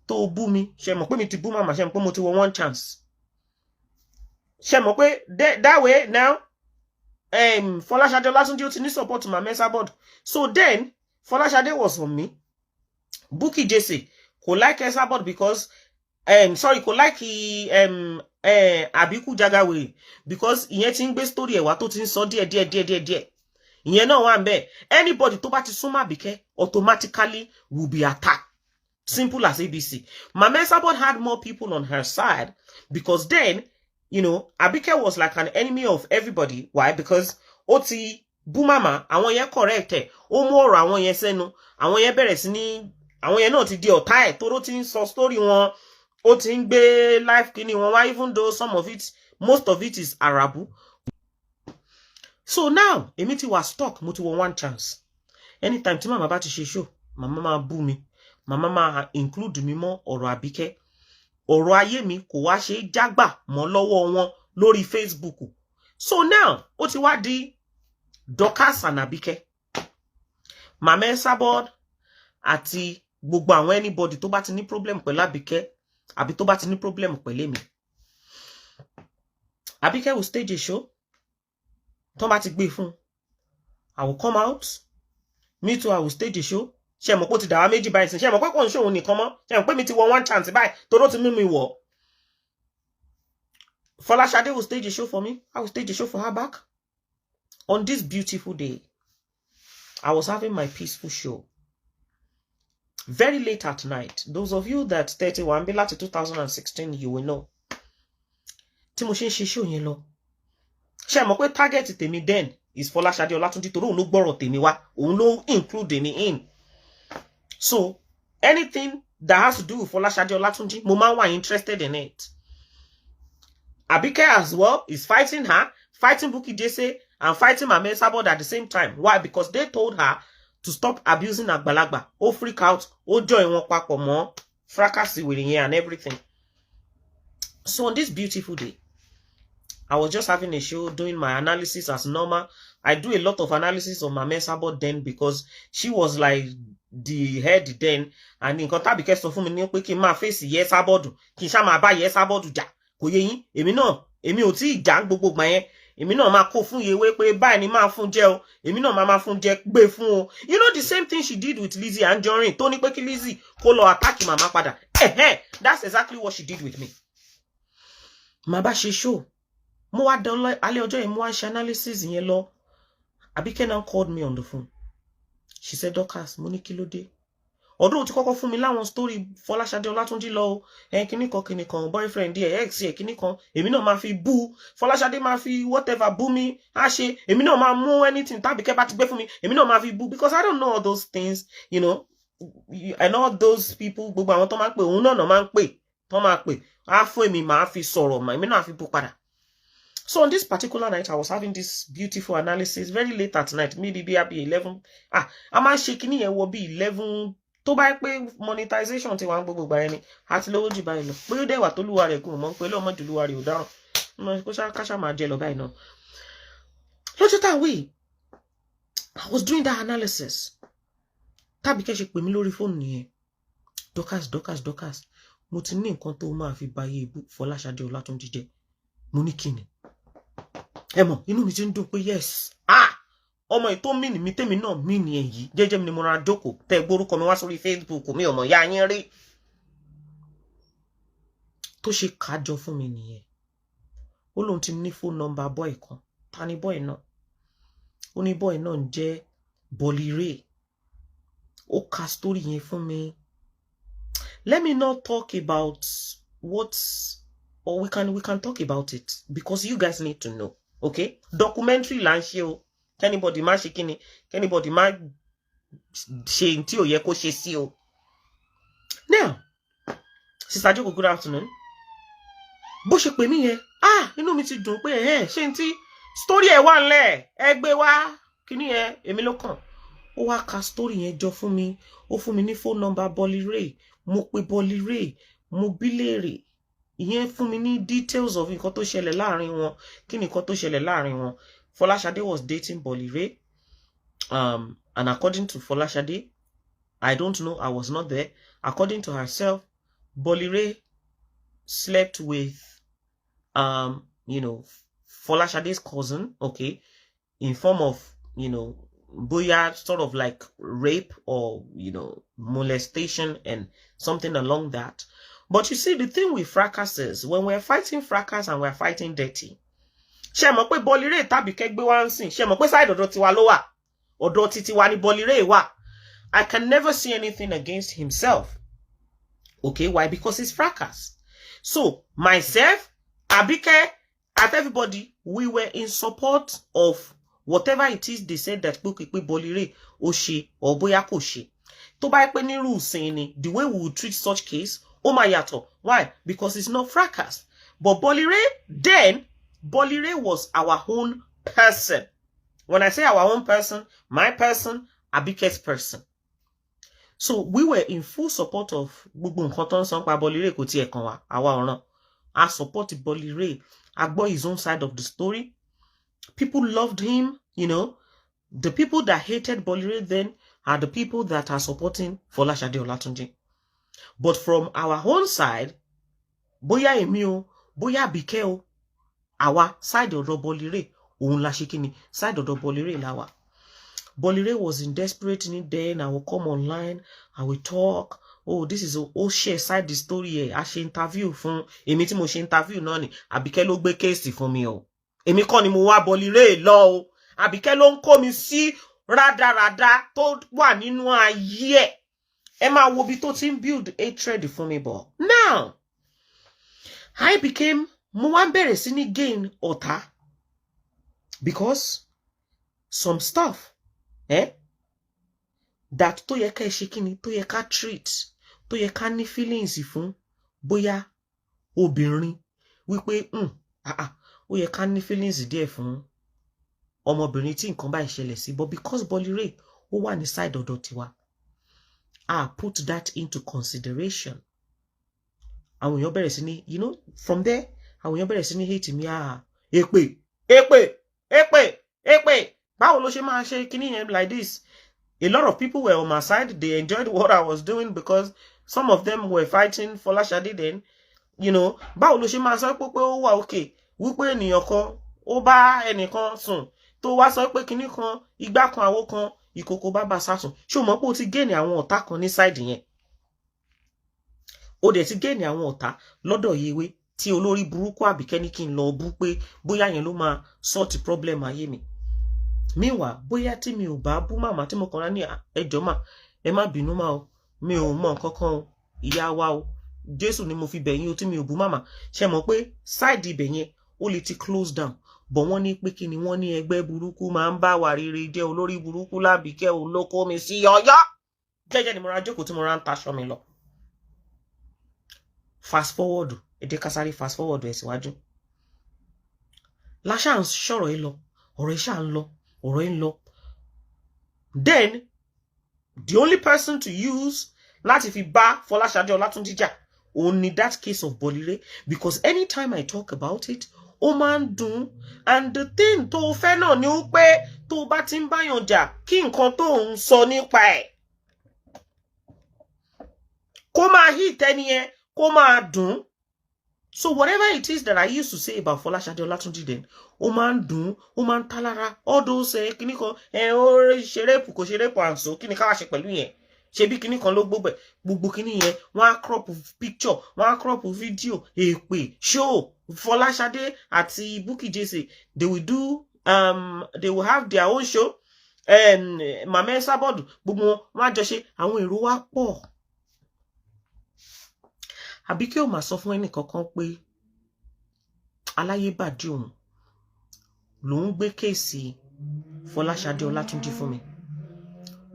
tó bú mi. Ṣé mọ̀ pé mi ti bú màmá, ṣé mọ̀ pé mo ti wọ one chance. Ṣé mọ̀ pé that way now, Fọláṣadé Ọlátúnjí ó ti ní support Mama Esabod. So then Fọláṣadé was on me. Bukky Jesse kò like Esabod because kò like Àbíkú Jagawere because ìyẹn ti ń gbé story ẹ̀ wá tó ti ń sọ díẹ̀. Ìyẹn náà wà ńbẹ̀. Anybody tó bá ti súnmọ́ Àbíkẹ́ automatically will be attacked. Simple as ABC. Mama Esabod had more people on her side because then you know, Abike was like an enemy of everybody. Why? Because Oti Bumama, àwọn yẹn correct ẹ, ó mú ọ̀rọ̀ àwọn yẹn sẹ́nu, àwọn yẹn bẹ̀rẹ̀ sí ní, àwọn yẹn náà ti di ọ̀tá ẹ̀, tó ti ń sọ story wọn, ó ti ń gbé life kíní wọn wá, even though some of it, most of it is Arabu. So now, èmi ti wà stuck, mo ti wọ one chance. Anytime tí màmá bá ti ṣe show, màmá máa bú mi, màmá máa include mi mọ́ ọ̀rọ̀ Abike. Ọ̀rọ̀ ayé mi kò wá ṣe jágbà mọ́ lọ́wọ́ wọn lórí Facebook. So now, ó ti wá di Dorcas and Abike. Mama Esabod àti gbogbo àwọn anybody tó bá ti ní problem pẹ̀lú Abike, àbí tó bá ti ní problem pẹ̀lú èmi. Abike will stage a show. Tó bá ti gbé fún, I will come out. Me too, I will stage a show. Ṣé mọ̀ pé ó ti dàwa méjì báyìí, ṣé mọ̀ pé kò ń show nìkan mọ́, ṣé mọ̀ pé mi ti wọ one chance báyìí tó ló ti mú mi wọ̀. Folashade will stage a show for me. I will stage a show for her back. On this beautiful day, I was having my peaceful show. Very late at night. Those of you that 31 Bila to 2016, you will know. Tí mo ṣe ń ṣe show yẹn lọ. Ṣé mọ̀ pé target tèmi then is Folashade Olatunji torí òun ló gbọ́rọ̀ tèmi wá, òun ló include me in. So, anything that has to do with Folashade Olatunji, mo máa wà interested in it. Abike as well is fighting her, fighting Bukky Jesse, and fighting Mama Esabod at the same time. Why? Because they told her to stop abusing Agbalagba. Oh, freak out. Oh, join wọn papọ̀ mọ́ Fracas with here and everything. So on this beautiful day, I was just having a show, doing my analysis as normal. I do a lot of analysis on Mama Esabod then because she was like the head then. And in contact because of me, kí n máa face Esabod, kí n ṣá máa bá Esabod jà. Kò yé yín, èmi ò tí jà gbogbo gbà yẹn. Èmi náà máa kó fún Yewé pé báyìí ni máa fún jẹ o. Èmi náà máa fún jẹ gbé fún o. You know the same thing she did with Lizzie Anjorin. Tó ní pé kí Lizzie kó lọ attack mama padà. That's exactly what she did with me. Màá bá ṣe show. Mo wá dán alẹ́ ọjọ́ yẹn mo wá ṣe analysis yẹn lọ. Abike now called me on the phone. She said, Dorcas, mo ní kí ló dé? Ọdún tí kọ́kọ́ fún mi láwọn story Folashade Olatunji lọ kíní kan boyfriend ẹ̀ ex ẹ̀ kíní kan èmi náà máa fi bú Folashade máa fi whatever bú mi á ṣe èmi náà máa mú anything tàbí bá ti gbé fún mi èmi náà máa fi bú because I don't know all those things, you know. I know all those people gbogbo àwọn tó máa ń pè òun náà máa ń pè tó máa pè á fún èmi máa fi sọ̀rọ̀ mà èmi náà fi bú padà. So on this particular night, I was having this beautiful analysis very late at night, maybe 11. A máa ń ṣe kíní yẹn wọ bí 11. Tó bá pé monetization ti wà ń gbogbo gbà ẹni àti lówó jù báyìí lọ pé ó dẹ̀wà tó lúwa rẹ̀ gùn mọ́ pé lọ́mọ jù lúwa rẹ̀ ò dáhùn mọ́ kó ṣáká máa jẹ lọ báyìí náà. Lọ́jọ́ táwé I was doing that analysis tàbí kẹ́ ṣe pè mí lórí fóònù nìyẹn. Dorcas mo ti ní nǹkan tó máa fi báyé ibú Folashade Olatunji jẹ́. Mo ní kíni ẹ mọ̀ inú mi ti ń dùn pé yes ọmọ ètò mí ní mi tèmi náà mí ní èyí jẹ́jẹ́ mi ni mo ra jókòó tẹ́ gbórúkọ mi wá sórí Facebook mi ọmọ ya yín rí tó ṣe kájọ fún mi nìyẹn. Ó lóun ti ní phone number boy kan. Ta ni boy náà? Ó ní boy náà ń jẹ́ Bolire. Ó ka story yẹn fún mi. Let me not talk about or we can talk about it because you guys need to know, okay? Documentary là ń ṣe o. Anybody má ṣe kíni, anybody má ṣe tí ó yẹ kó ṣe sí o. Now, Sister Joko, good afternoon. Bó ṣe pè mí yẹn, inú mi ti dùn pé ṣé n tí story ẹ̀ wà ńlẹ̀, ẹ gbé wá kíní yẹn èmi ló kàn. Ó wá ka story yẹn jọ fún mi, ó fún mi ní phone number Bolire, mo pe Bolire, mo bi léèrè. Ìyẹn fún mi ní details of nǹkan tó ṣẹlẹ̀ láàrin wọn. Kí ni nǹkan tó ṣẹlẹ̀ láàrin wọn? Folashade was dating Bolire. And according to Folashade, I don't know, I was not there. According to herself, Bolire slept with, Folashade's cousin, okay, in form of, boya sort of like rape or, molestation and something along that. But you see, the thing with Fracas is, when we're fighting Fracas and we're fighting dirty, ṣé mọ̀ pé Bolire tàbí kẹ́gbé wá ń sìn, ṣé mọ̀ pé side ọ̀dọ̀ tiwa ló wà, ọ̀dọ̀ titiwa ni Bolire wà. I can never see anything against himself. Okay, why? Because it's Fracas. So, myself, Abike, At everybody, we were in support of whatever it is they said that Bolire o ṣe or bóyá kò ṣe. Tó bá pé ní rules ni, the way we would treat such case, ó máa yàtọ̀. Why? Because it's not Fracas. But Bolire was our own person. When I say our own person, my person, Abike's person. So we were in full support of gbogbo nǹkan tó ń sọ pa Bolire kò tiẹ̀ kàn wá, àwa ọ̀ràn. I supported Bolire. I bought his own side of the story. People loved him, you know. The people that hated Bolire then are the people that are supporting Folashade Olatunji. But from our own side, bóyá èmi o, bóyá Abike o, àwa side ọ̀dọ̀ Bolire, òun la ṣe kíni, side ọ̀dọ̀ Bolire la wà. Bolire was in desperate need then. I will come online, I will talk. Oh, this is a share side the story here. I ṣe interview fún èmi tí mo ṣe interview náà ni. Abike ló gbé case fún mi o. Èmi kọ́ ni mo wá Bolire lọ o. Abike ló ń kó mi sí rádaràda tó wà nínú ayé ẹ̀. Ẹ máa wo bí tó ti ń build hatred fún mi bọ̀. Now, I became mo wá bẹ̀rẹ̀ sí ní gain ọ̀tá because some stuff that tó yẹ ká ṣe kíni, tó yẹ ká treat, tó yẹ ká ní feelings fún bóyá obìnrin wípé ó yẹ ká ní feelings díẹ̀ fún ọmọbìnrin tí nǹkan bá ìṣẹ̀lẹ̀ sí, but because Bolire ó wà ní side ọ̀dọ̀ tiwa, I put that into consideration. Àwọn èèyàn bẹ̀rẹ̀ sí ní, you know, from there àwọn èèyàn bẹ̀rẹ̀ sí ní hate me. Èpè báwo ló ṣe máa ṣe kíní yẹn like this? A lot of people were on my side. They enjoyed what I was doing because some of them were fighting for Folashade then. You know, báwo ló ṣe máa sọ pé ó wà okay wípé ènìyàn kan ó bá ẹnìkan sùn tó wá sọ pé kíní kan igbá kan àwo kan ìkòkò bá bá sásùn. Ṣé o mọ̀ pé o ti gain àwọn ọ̀tá kan ní side yẹn? O dẹ̀ ti gain àwọn ọ̀tá lọ́dọ̀ Yewe tí olórí burúkú Àbíkẹ́ ní kí n lọ bú pé bóyá yẹn ló máa sort problem ayé mi. Meanwhile, bóyá tí mi ò bá bú màmá tí mo kàn rá ní ẹjọ́ mà, ẹ má bínú mà o, mi ò mọ̀ nǹkankan o, ìyá wa o, Jésù ni mo fi bẹ̀ yín o tí mi ò bú màmá. Ṣé mọ̀ pé side ibẹ̀ yẹn ó lè ti close down, but wọ́n ní pé kí ni wọ́n ní ẹgbẹ́ burúkú máa ń bá wa rere jẹ́, olórí burúkú l'Àbíkẹ́ ò ló kó mi sí Ọ̀yọ́. Jẹ́jẹ́ ni mo ra jókòó tí mo ra ń taṣọ mi lọ. Fast forward, èdè kásárì fast forward ẹ̀ síwájú. Láṣà ń sọ̀rọ̀ ẹ lọ, ọ̀rọ̀ ẹ ṣà ń lọ. Then the only person to use láti fi bá Folashade Olatunji jà only that case of Bolire, because anytime I talk about it, ó máa ń dùn, and the thing tó fẹ́ náà ni ó pé tó bá ti ń báyàn jà kí nǹkan tó ń sọ nípa ẹ̀ kó máa hit ẹni yẹn kó máa dùn. So whatever it is that I used to say about Folashade Olatunji then, ó máa ń dùn, ó máa ń tálára, all those kíní kan, ó ṣerépù kò ṣerépù àǹsó, kíní ká wá ṣe pẹ̀lú yẹn. Ṣebí kíní kan ló gbogbo kíní yẹn, wọ́n á crop picture, wọ́n á crop video, èpè, show, Folashade àti Bukky Jesse, they will do, they will have their own show, Mama Esabod, gbogbo wọn á jọ ṣe, àwọn èrò wa pọ̀. Àbíkẹ́ ò máa sọ fún ẹnì kankan pé aláyébàdí òun ló ń gbé kéèsì Folashade Olatunji fún mi.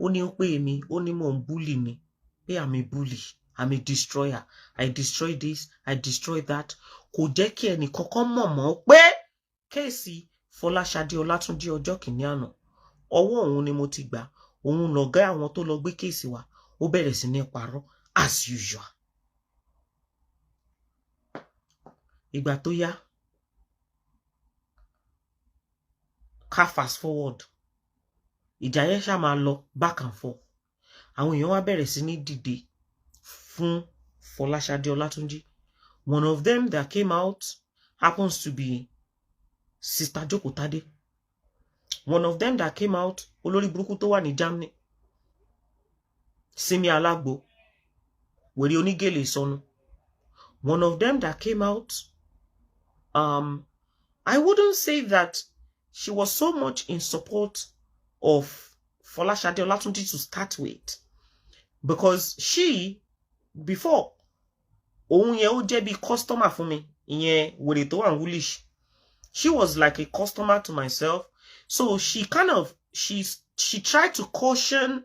Ó ní ó pé èmi, ó ní mò ń bully mi, pé I'm a bully, I'm a destroyer, I destroy this, I destroy that. Kò jẹ́ kí ẹnì kankan mọ̀ pé kéèsì Folashade Olatunji ọjọ́ kìíní àná, ọwọ́ òun ni mo ti gbà, òun lọ̀gá àwọn tó lọ gbé kéèsì wa, ó bẹ̀rẹ̀ sí ní parọ́ as usual. Ìgbà tó yá, ká fast forward, ìjà yẹn ṣá máa lọ back and forth. Àwọn èèyàn wá bẹ̀rẹ̀ sí ní dìde fún Folashade Olatunji. One of them that came out happens to be Sister Jokotade. One of them that came out, olórí burúkú tó wà ní Germany, Simi Alagbo, wèrè onígèlè sọnù. One of them that came out, I wouldn't say that she was so much in support of Folashade Olatunji to start with, because she, before, òun yẹn ó jẹ́ bí customer fún mi, ìyẹn wèrè tó wà Woolish. she was like a customer to myself. So she kind of, she tried to caution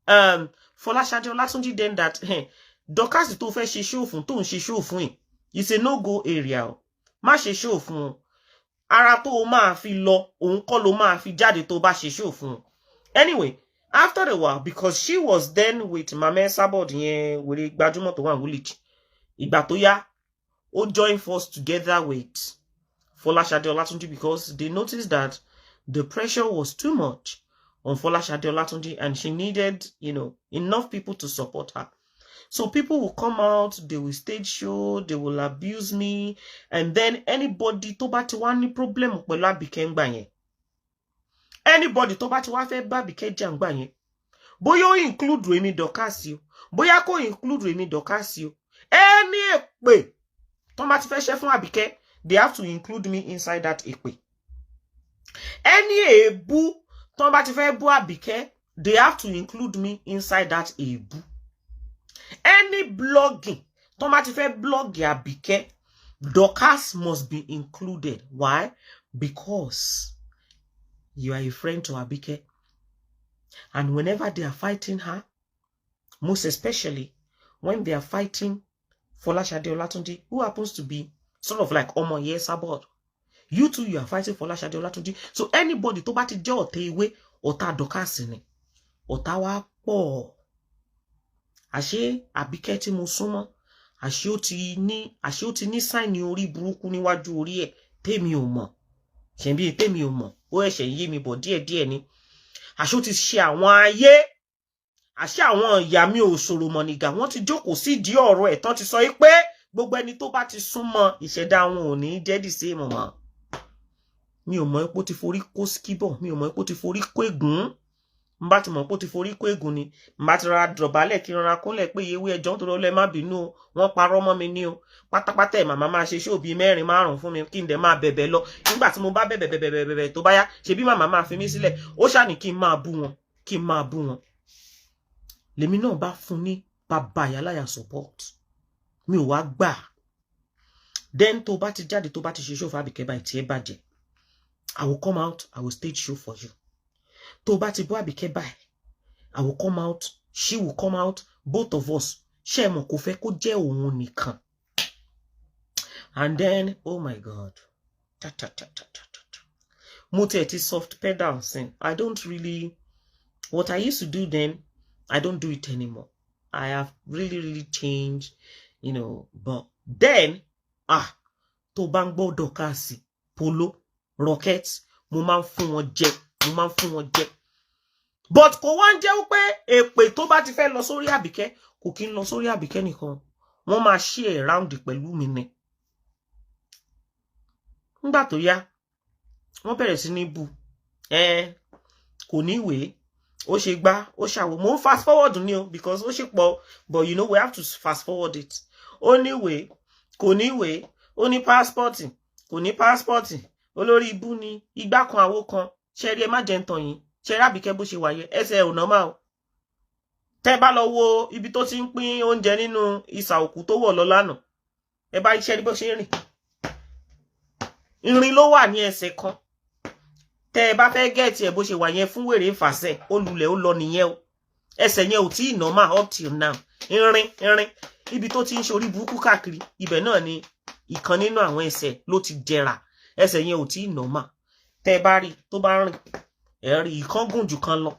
Folashade Olatunji then that, hey, Dorcas tó fẹ́ ṣe show fún tó ń ṣe show fún yìí, it's a no-go area. Má ṣe show fún. Ara tó máa fi lọ, òun kọ́ ló máa fi jáde tó bá ṣe show fún. Anyway, after a while, because she was then with Mame Sabod yẹn wèrè gbajúmọ̀ tó wà Woolwich. Ìgbà tó yá, ó join force together with Folashade Olatunji because they noticed that the pressure was too much on Folashade Olatunji and she needed, you know, enough people to support her. So people will come out, they will stage show, they will abuse me, and then anybody tó bá ti wá ní problem pẹ̀lú Àbíkẹ́ ńgbà yẹn. Anybody tó bá ti wá fẹ́ bá Àbíkẹ́ jà ńgbà yẹn. Bóyá ó include Remi Dorcas o, bóyá kò include Remi Dorcas o. Any èpè tó bá ti fẹ́ ṣe fún Àbíkẹ́, they have to include me inside that èpè. Any èébú tó bá ti fẹ́ bú Àbíkẹ́, they have to include me inside that èébú. Any blogging tó bá ti fẹ́ blog Àbíkẹ́, Dorcas must be included. Why? Because you are a friend to Àbíkẹ́. And whenever they are fighting her, most especially when they are fighting Folashade Olatunji, who happens to be sort of like Omo Yesabod, you two, you are fighting Folashade Olatunji. So anybody tó bá ti jẹ́ ọ̀tá Ewé, ọ̀tá Dorcas ni, ọ̀tá wa pọ̀. Àṣé Àbíkẹ́ tí mo súnmọ́, àṣé ó ti ní sign orí burúkú níwájú orí ẹ̀ tèmi ò mọ̀. Ṣebí tèmi ò mọ̀, ó ẹ̀ṣẹ̀ yé mi bọ̀ díẹ̀díẹ̀ ni. Àṣé ó ti ṣe àwọn ayé, àṣé àwọn ìyá mi ò sọ̀rọ̀ mọ̀nìgà, wọ́n ti jókòó sí di ọ̀rọ̀ ẹ̀ tán ti sọ pé gbogbo ẹni tó bá ti súnmọ́ ìṣẹ̀dá wọn ò ní jẹ́ the same mọ́. Mi ò mọ̀ pé ó ti forí kó skibọ̀, mi ò mọ̀ pé ó ti forí kó ègún. Mbá ti mọ̀ pé ó ti forí kó ègún ni, mbá ti ra dọ̀bálẹ̀ kí rọra kúnlẹ̀ pé Ewé ẹjọ́ tó lọ́lẹ́ má bínú o, wọ́n parọ́ mọ́ mi ní o. Pátápátá ẹ̀ màmá máa ṣe show bíi 4-5 fún mi kí n dẹ̀ máa bẹ̀bẹ̀ lọ. Nígbà tí mo bá bẹ̀bẹ̀ tó bá yá, ṣebí màmá máa fi mí sílẹ̀. Ó ṣà ní kí n máa bú wọn, Lèmi náà bá fún ní bàbá yálàyà support. Mi ò wá gbà. Then tó bá ti jáde tó bá ti ṣe show for Àbíkẹ́ báyìí tí ẹ bàjẹ́, I will come out, I will stage show for you. Tó bá ti bú Àbíkẹ́ báyìí, I will come out, she will come out, both of us. Ṣé mọ̀ kò fẹ́ kó jẹ́ òun nìkan. And then, oh my God. Mo tiẹ̀ ti soft pedal sin. I don't really, what I used to do then, I don't do it anymore. I have really changed, you know, but then, tó bá ń gbọ́ Dorcas, Polo, Rocket, mo máa ń fún wọn jẹ. But kò wá ń jẹ́ pé èpè tó bá ti fẹ́ lọ sórí Àbíkẹ́, kò kí ń lọ sórí Àbíkẹ́ nìkan. Wọ́n máa share around pẹ̀lú mi ni. Nígbà tó yá, wọ́n bẹ̀rẹ̀ sí ní bú. Kò ní ìwé, ó ṣe gbá, ó ṣàwo. Mo ń fast forward ni o because ó ṣe pọ̀, but you know we have to fast forward it. Ó ní ìwé, kò ní ìwé, ó ní passport, kò ní passport. Olórí ibú ni, igbá kan àwo kan. Ṣé rí ẹ má jẹ́ ń tàn yín. Ṣé Àbíkẹ́ bó ṣe wáyé, ẹsẹ̀ ò normal o. Tẹ́ bá lọ wo ibi tó ti ń pín oúnjẹ nínú ìsà òkú tó wọ̀ lọ lánàá. Ẹ bá iṣẹ́ rí bó ṣe rìn. Irin ló wà ní ẹsẹ̀ kan. Tẹ́ bá fẹ́ gẹ̀ẹ́tì ẹ̀ bó ṣe wà yẹn fún wèrè ìfàsẹ̀, ó lulẹ̀ ó lọ nìyẹn o. Ẹsẹ̀ yẹn ò tí ì normal up till now. Irin. Ibi tó ti ń ṣe orí burúkú káàkiri, ibẹ̀ náà ni ìkan nínú àwọn ẹsẹ̀ ló ti jẹrà. Ẹsẹ̀ yẹn ò tí ì normal. Tẹ́ bá rí tó bá rìn, ẹ rí ìkan gùn jù kan lọ.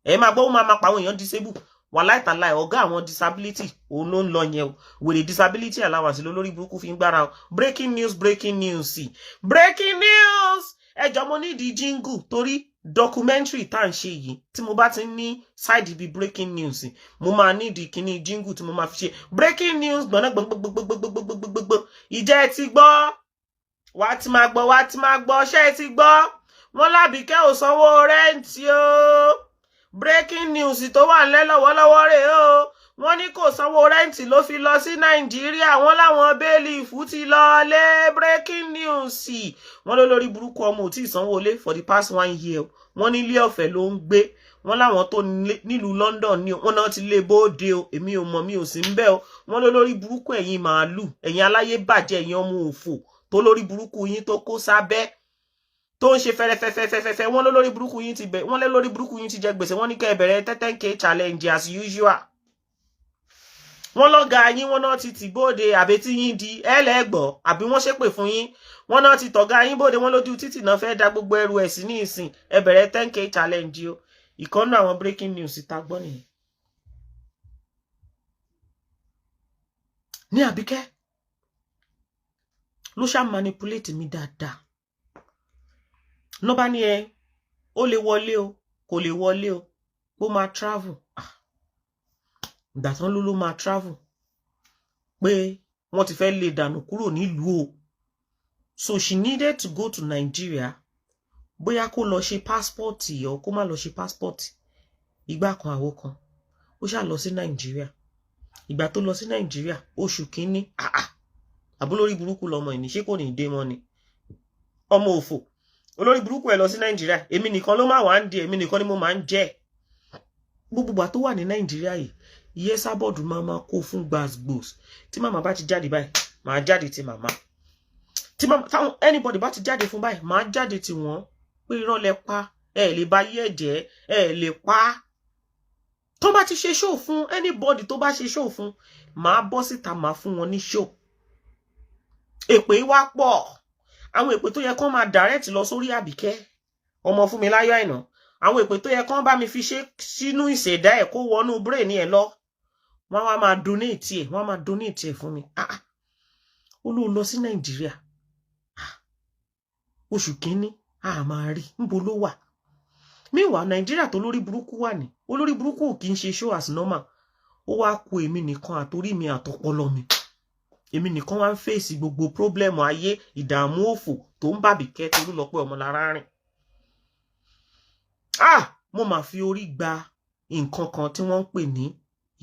Ẹ máa gbọ́ ó máa pa àwọn èèyàn disable. Wàláì tàláì ọ̀gá àwọn disability òun ló ń lọ yẹn o. Wèrè disability allowance lórí burúkú fi ń gbára o. Breaking news. Breaking news. Ẹjọ́ mo ní di jingle torí documentary tá ń ṣe yìí tí mo bá ti ní side bí breaking news mo máa ní di kíní jingle tí mo máa fi ṣe breaking news gbọ̀nà. Ìjẹ́ ti gbọ́, wá ti máa gbọ́, ṣé ti gbọ́? Wọ́n l'Àbíkẹ́ ò sanwó rẹ́ǹtì o. Breaking news tó wà nílẹ̀ lọ́wọ́lọ́wọ́ rẹ̀ o. Wọ́n ní kò sanwó rẹ́ǹtì ló fi lọ sí Nàìjíríà. Wọ́n láwọn bẹ́ẹ̀lì fún ti lọ lé. Breaking news. Wọ́n ló lórí burúkú ọmọ ò tí ì sanwó lé for the past 1 year. Wọ́n ní ilé ọ̀fẹ́ ló ń gbé. Wọ́n láwọn tó nílùú London ní wọ́n náà ti lé bóde o. Èmi ò mọ̀, mi ò sí ń bẹ̀ o. Wọ́n ló lórí burúkú ẹ̀yin màálù, ẹ̀yin aláyé bàjẹ́, ẹ̀yin ọmọ òfò tó lórí burúkú yín tó kó sábẹ́ tó ń ṣe fẹ́rẹ́fẹ́fẹ́fẹ́fẹ́ wọ́n lórí burúkú yín ti bẹ̀ wọ́n lé lórí burúkú yín ti jẹ gbèsè wọ́n ní kẹ́ bẹ̀rẹ̀ 10k challenge as usual wọ́n lọ́gà yín wọ́n náà ti bóde àbètí yín di ẹlẹ́gbọ́ àbí wọ́n ṣépè fún yín wọ́n náà ti tọ̀gá yín bóde wọ́n lójú títì náà fẹ́ dá gbogbo ẹrù ẹ̀ sí ní ìsìn ẹ bẹ̀rẹ̀ 10k challenge o ìkànnì àwọn breaking news ta gbọ́ nìyẹn. ní Àbíkẹ́ ló ṣá manipulate mi dáadáa nọ́bá ní ẹ ó lè wọlé o kò lè wọlé o ó máa travel ìgbà tán ló máa travel pé wọ́n ti fẹ́ lè dànù kúrò nílùú o so she needed to go to Nigeria bóyá kó lọ ṣe passport o kó má lọ ṣe passport ìgbà kan àwo kan ó ṣá lọ sí Nigeria ìgbà tó lọ sí Nigeria oṣù kínní àbúlórí burúkú lọmọ ìní ṣé kò ní dé mọ́ ni ọmọ òfò olórí burúkú ẹ lọ sí Nigeria èmi nìkan ló máa wà ń di èmi nìkan ni mo máa ń jẹ gbogbo ìgbà tó wà ní Nigeria yìí iye sábọ̀dù máa kó fún gbàgbòs tí màmá bá ti jáde báyìí màá jáde ti màmá tí màmá táwọn anybody bá ti jáde fún báyìí màá jáde ti wọ́n pé irọ́ lẹ pa ẹ lè bá yé ẹ̀jẹ̀ ẹ lè pa tó bá ti ṣe show fún anybody tó bá ṣe show fún màá bọ́ síta màá fún wọn ní show èpè wá pọ̀ àwọn èpè tó yẹ kán máa direct lọ sórí Àbíkẹ́ ọmọ fún mi láyọ̀ àìná àwọn èpè tó yẹ kán bá mi fi ṣe sínú ìṣẹ̀dá ẹ̀ kó wọnú brain ẹ̀ lọ wọ́n wá máa donate ẹ̀ wọ́n máa donate ẹ̀ fún mi ó lọ sí Nàìjíríà oṣù kínní a máa rí níbo ló wà meanwhile Nàìjíríà tó lórí burúkú wà ní olórí burúkú kì í ṣe show as normal ó wá kó èmi nìkan àtorí mi àtọpọlọ mi èmi nìkan wá ń fèsì gbogbo problem ayé ìdààmú òfò tó ń bàbíkẹ́ torí lọ pé ọmọ lára rìn mo máa fi orí gba nǹkan kan tí wọ́n ń pè ní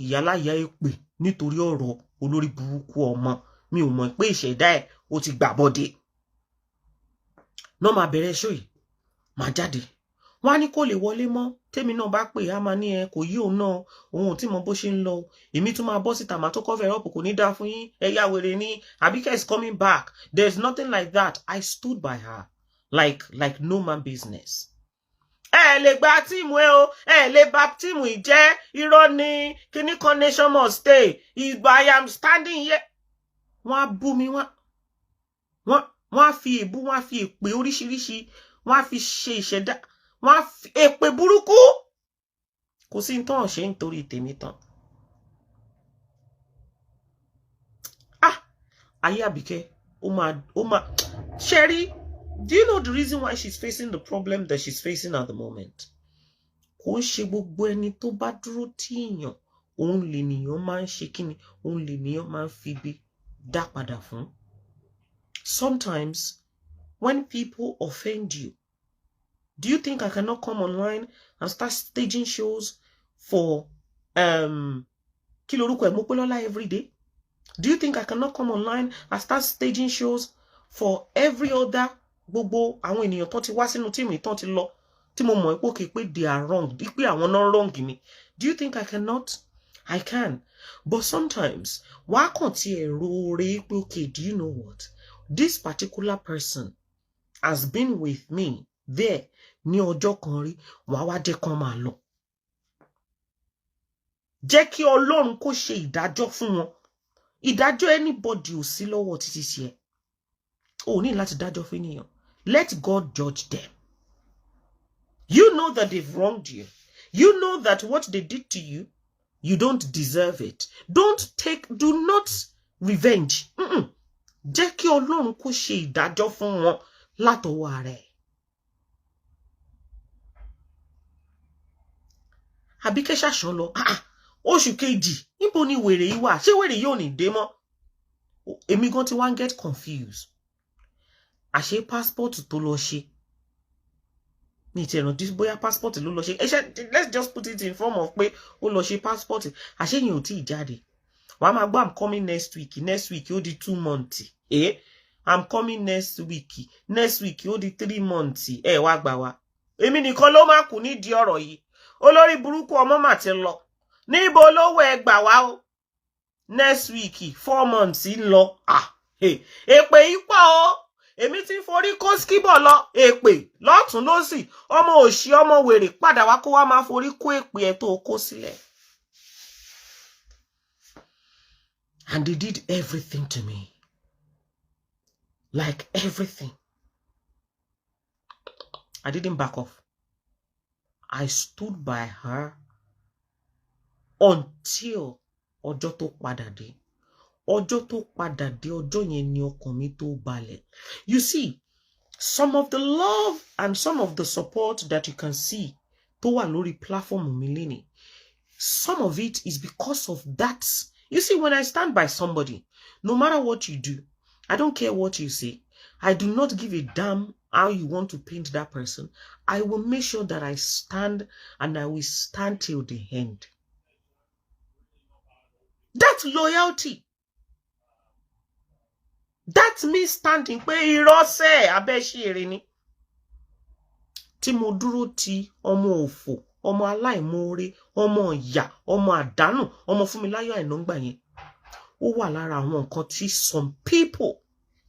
ìyáláyà èpè nítorí ọ̀rọ̀ olórí burúkú ọmọ mi ò mọ̀ pé ìṣẹ̀dá ẹ̀ ó ti gbà bọ́dé náà máa bẹ̀rẹ̀ ṣó yìí máa jáde wọ́n á ní kó lè wọlé mọ́ tèmi náà bá pè á máa ní ẹ kò yí òun náà òun ò tí mọ bó ṣe ń lọ èmi tún máa bọ́ síta màá tó cover up kò ní dáa fún yín ẹ yá wèrè ní Àbíkẹ́ is coming back there is nothing like that I stood by her like no man business. ẹ lè gba tíìmù ẹ o ẹ lè bà tíìmù ìjẹ́ irọ́ ní kíní kan nation must stay ìgbà I am standing here wọ́n á bú mi wọ́n á fi èbú wọ́n á fi èpè oríṣiríṣi wọ́n á fi ṣe ìṣẹ̀dá wọ́n á fi èpè burúkú kò sí tán ṣe nítorí tèmi tán ayé Àbíkẹ́ ó máa ṣẹ́rí. Do you know the reason why she's facing the problem that she's facing at the moment? Kò ń ṣe gbogbo ẹni tó bá dúró tí èèyàn òun lè nìyàn máa ń ṣe kíni òun lè nìyàn máa ń fi bí dá padà fún. Sometimes when people offend you, do you think I cannot come online and start staging shows for kí lorúkọ ẹ̀ Mọ́pẹ́lọ́lá every day? Do you think I cannot come online and start staging shows for every other gbogbo àwọn ènìyàn tó ti wá sínú tíìmù ìtàn ti lọ tí mo mọ̀ ìpòkè pé they are wrong pé àwọn náà wrong mi? Do you think I cannot? I can. But sometimes wàá kàn tí ẹ̀rọ rẹ̀ pé okay, do you know what? This particular person has been with me there ní ọjọ́ kan rí wàá wá jẹ́ kán máa lọ. Jẹ́ kí Ọlọ́run kó ṣe ìdájọ́ fún wọn. Ìdájọ́ anybody ò sí lọ́wọ́ títí sí ẹ. O ní láti dájọ́ fún ènìyàn. Let God judge them. You know that they've wronged you. You know that what they did to you, you don't deserve it. Do not revenge. Jẹ́ kí Ọlọ́run kó ṣe ìdájọ́ fún wọn látọwọ́ ara ẹ̀. Àbíkẹ́ ṣàṣán lọ. Oṣù kejì, níbo ni wèrè yìí wà? Ṣé wèrè yóò ní dé mọ́? Èmi gan ti wá ń get confused. Àṣé passport tó lọ ṣe. Ní ti ẹ̀ràn dín bóyá passport ló lọ ṣe. Let's just put it in form of pé ó lọ ṣe passport. Àṣé yẹn ò tí ì jáde. Wàá máa gbọ́ I'm coming next week. Next week ó di 2 months. I'm coming next week. Next week ó di 3 months. Wá gbà wá. Èmi nìkan ló máa kù nídìí ọ̀rọ̀ yìí. Olórí burúkú ọmọ mà ti lọ. Níbo ló wẹ̀ gbà wá o? Next week 4 months ń lọ. èpè ipá o èmi ti forí kó skíbọ̀ lọ èpè lọ́tún lósì ọmọ òṣì ọmọ wèrè padà wá kó wá máa forí kó èpè ẹ̀ tó kó sílẹ̀. And they did everything to me. Like everything. I didn't back off. I stood by her until ọjọ́ tó padà dé. Ọjọ́ tó padà dé, ọjọ́ yẹn ni ọkàn mi tó balẹ̀. You see, some of the love and some of the support that you can see tó wà lórí platform mi lénìí, some of it is because of that. You see, when I stand by somebody, no matter what you do, I don't care what you say. I do not give a damn how you want to paint that person. I will make sure that I stand and I will stand till the end. That's loyalty. That's me standing. Pé irọ́ ṣe abẹ́ṣẹ́rẹ́ ni. Tí mo dúró ti ọmọ òfò, ọmọ aláìmoore, ọmọ ìyà, ọmọ àdánù, ọmọ Fúnmiláyọ̀ Àìnáńgbà yẹn. Ó wà lára àwọn nǹkan tí some people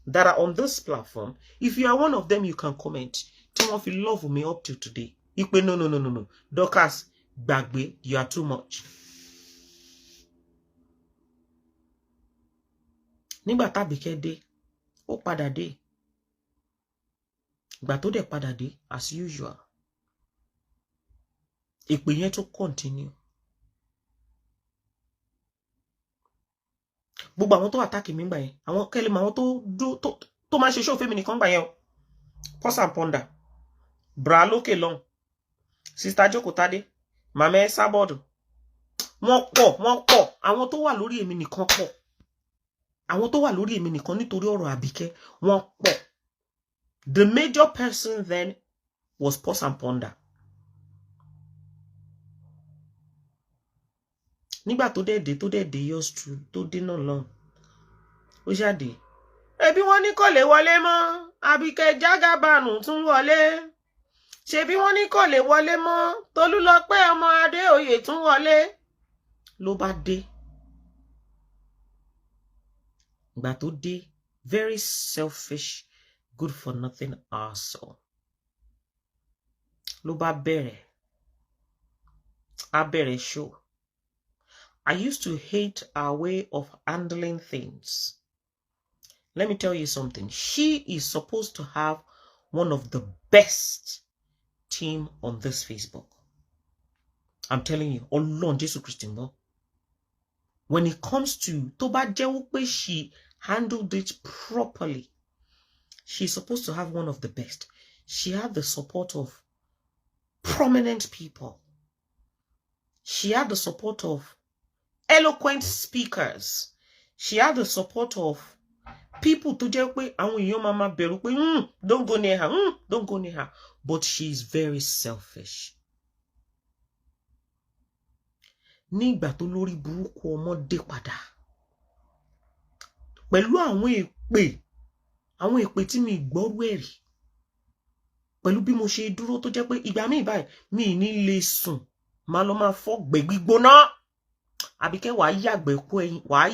that are on this platform, if you are one of them, you can comment. Tí wọ́n fi love me up till today. Ipe no. Dorcas, gbàgbé, you are too much. Nígbà t'Àbíkẹ́ dé, ó padà dé. Ìgbà tó dẹ̀ padà dé, as usual. Èpè yẹn tó continue. Gbogbo àwọn tó attack mi ńgbà yẹn, àwọn kẹ́lẹ́ mọ àwọn tó máa ṣe show fẹ́mi nìkan ńgbà yẹn o. Pause and ponder. Bra lókè lọ́hùn. Sister Jókòtádé, Mama Ẹsábọ́ọ̀dù. Wọ́n pọ̀. Àwọn tó wà lórí èmi nìkan pọ̀. Àwọn tó wà lórí èmi nìkan nítorí ọ̀rọ̀ Àbíkẹ́, wọ́n pọ̀. The major person then was Pause and Ponder. Nígbà tó dé yours true, tó dé náà lọ́hùn. Ó ṣáde. Ẹbí wọ́n ní kò lè wọlé mọ́, Àbíkẹ́ Jágàbánù tún wọlé. Ṣebí wọ́n ní kò lè wọlé mọ́, Tolúlọpẹ́ ọmọ Adéoyè tún wọlé. Ló bá dé. Ìgbà tó dé, very selfish, good for nothing arsehole. Ló bá bẹ̀rẹ̀. A bẹ̀rẹ̀ show. I used to hate our way of handling things. Let me tell you something. She is supposed to have one of the best team on this Facebook. I'm telling you, Ọlọ́run Jésù Kristi ńgbọ́. When it comes to tó bá jẹ́ wípé she handled it properly, she's supposed to have one of the best. She had the support of prominent people. She had the support of eloquent speakers. She had the support of people tó jẹ́ pé àwọn èèyàn máa bẹ̀rù pé don't go near her, don't go near her. But she's very selfish. Nígbà tó lórí burúkú ọmọdé padà. Pẹ̀lú àwọn èpè tí mi gbọ́rú ẹ̀rí. Pẹ̀lú bí mo ṣe dúró tó jẹ́ pé ìgbà míì báyìí mi ní lè sùn. Máa lọ máa fọ́gbẹ́ gbígbóná. Àbíkẹ́ wàá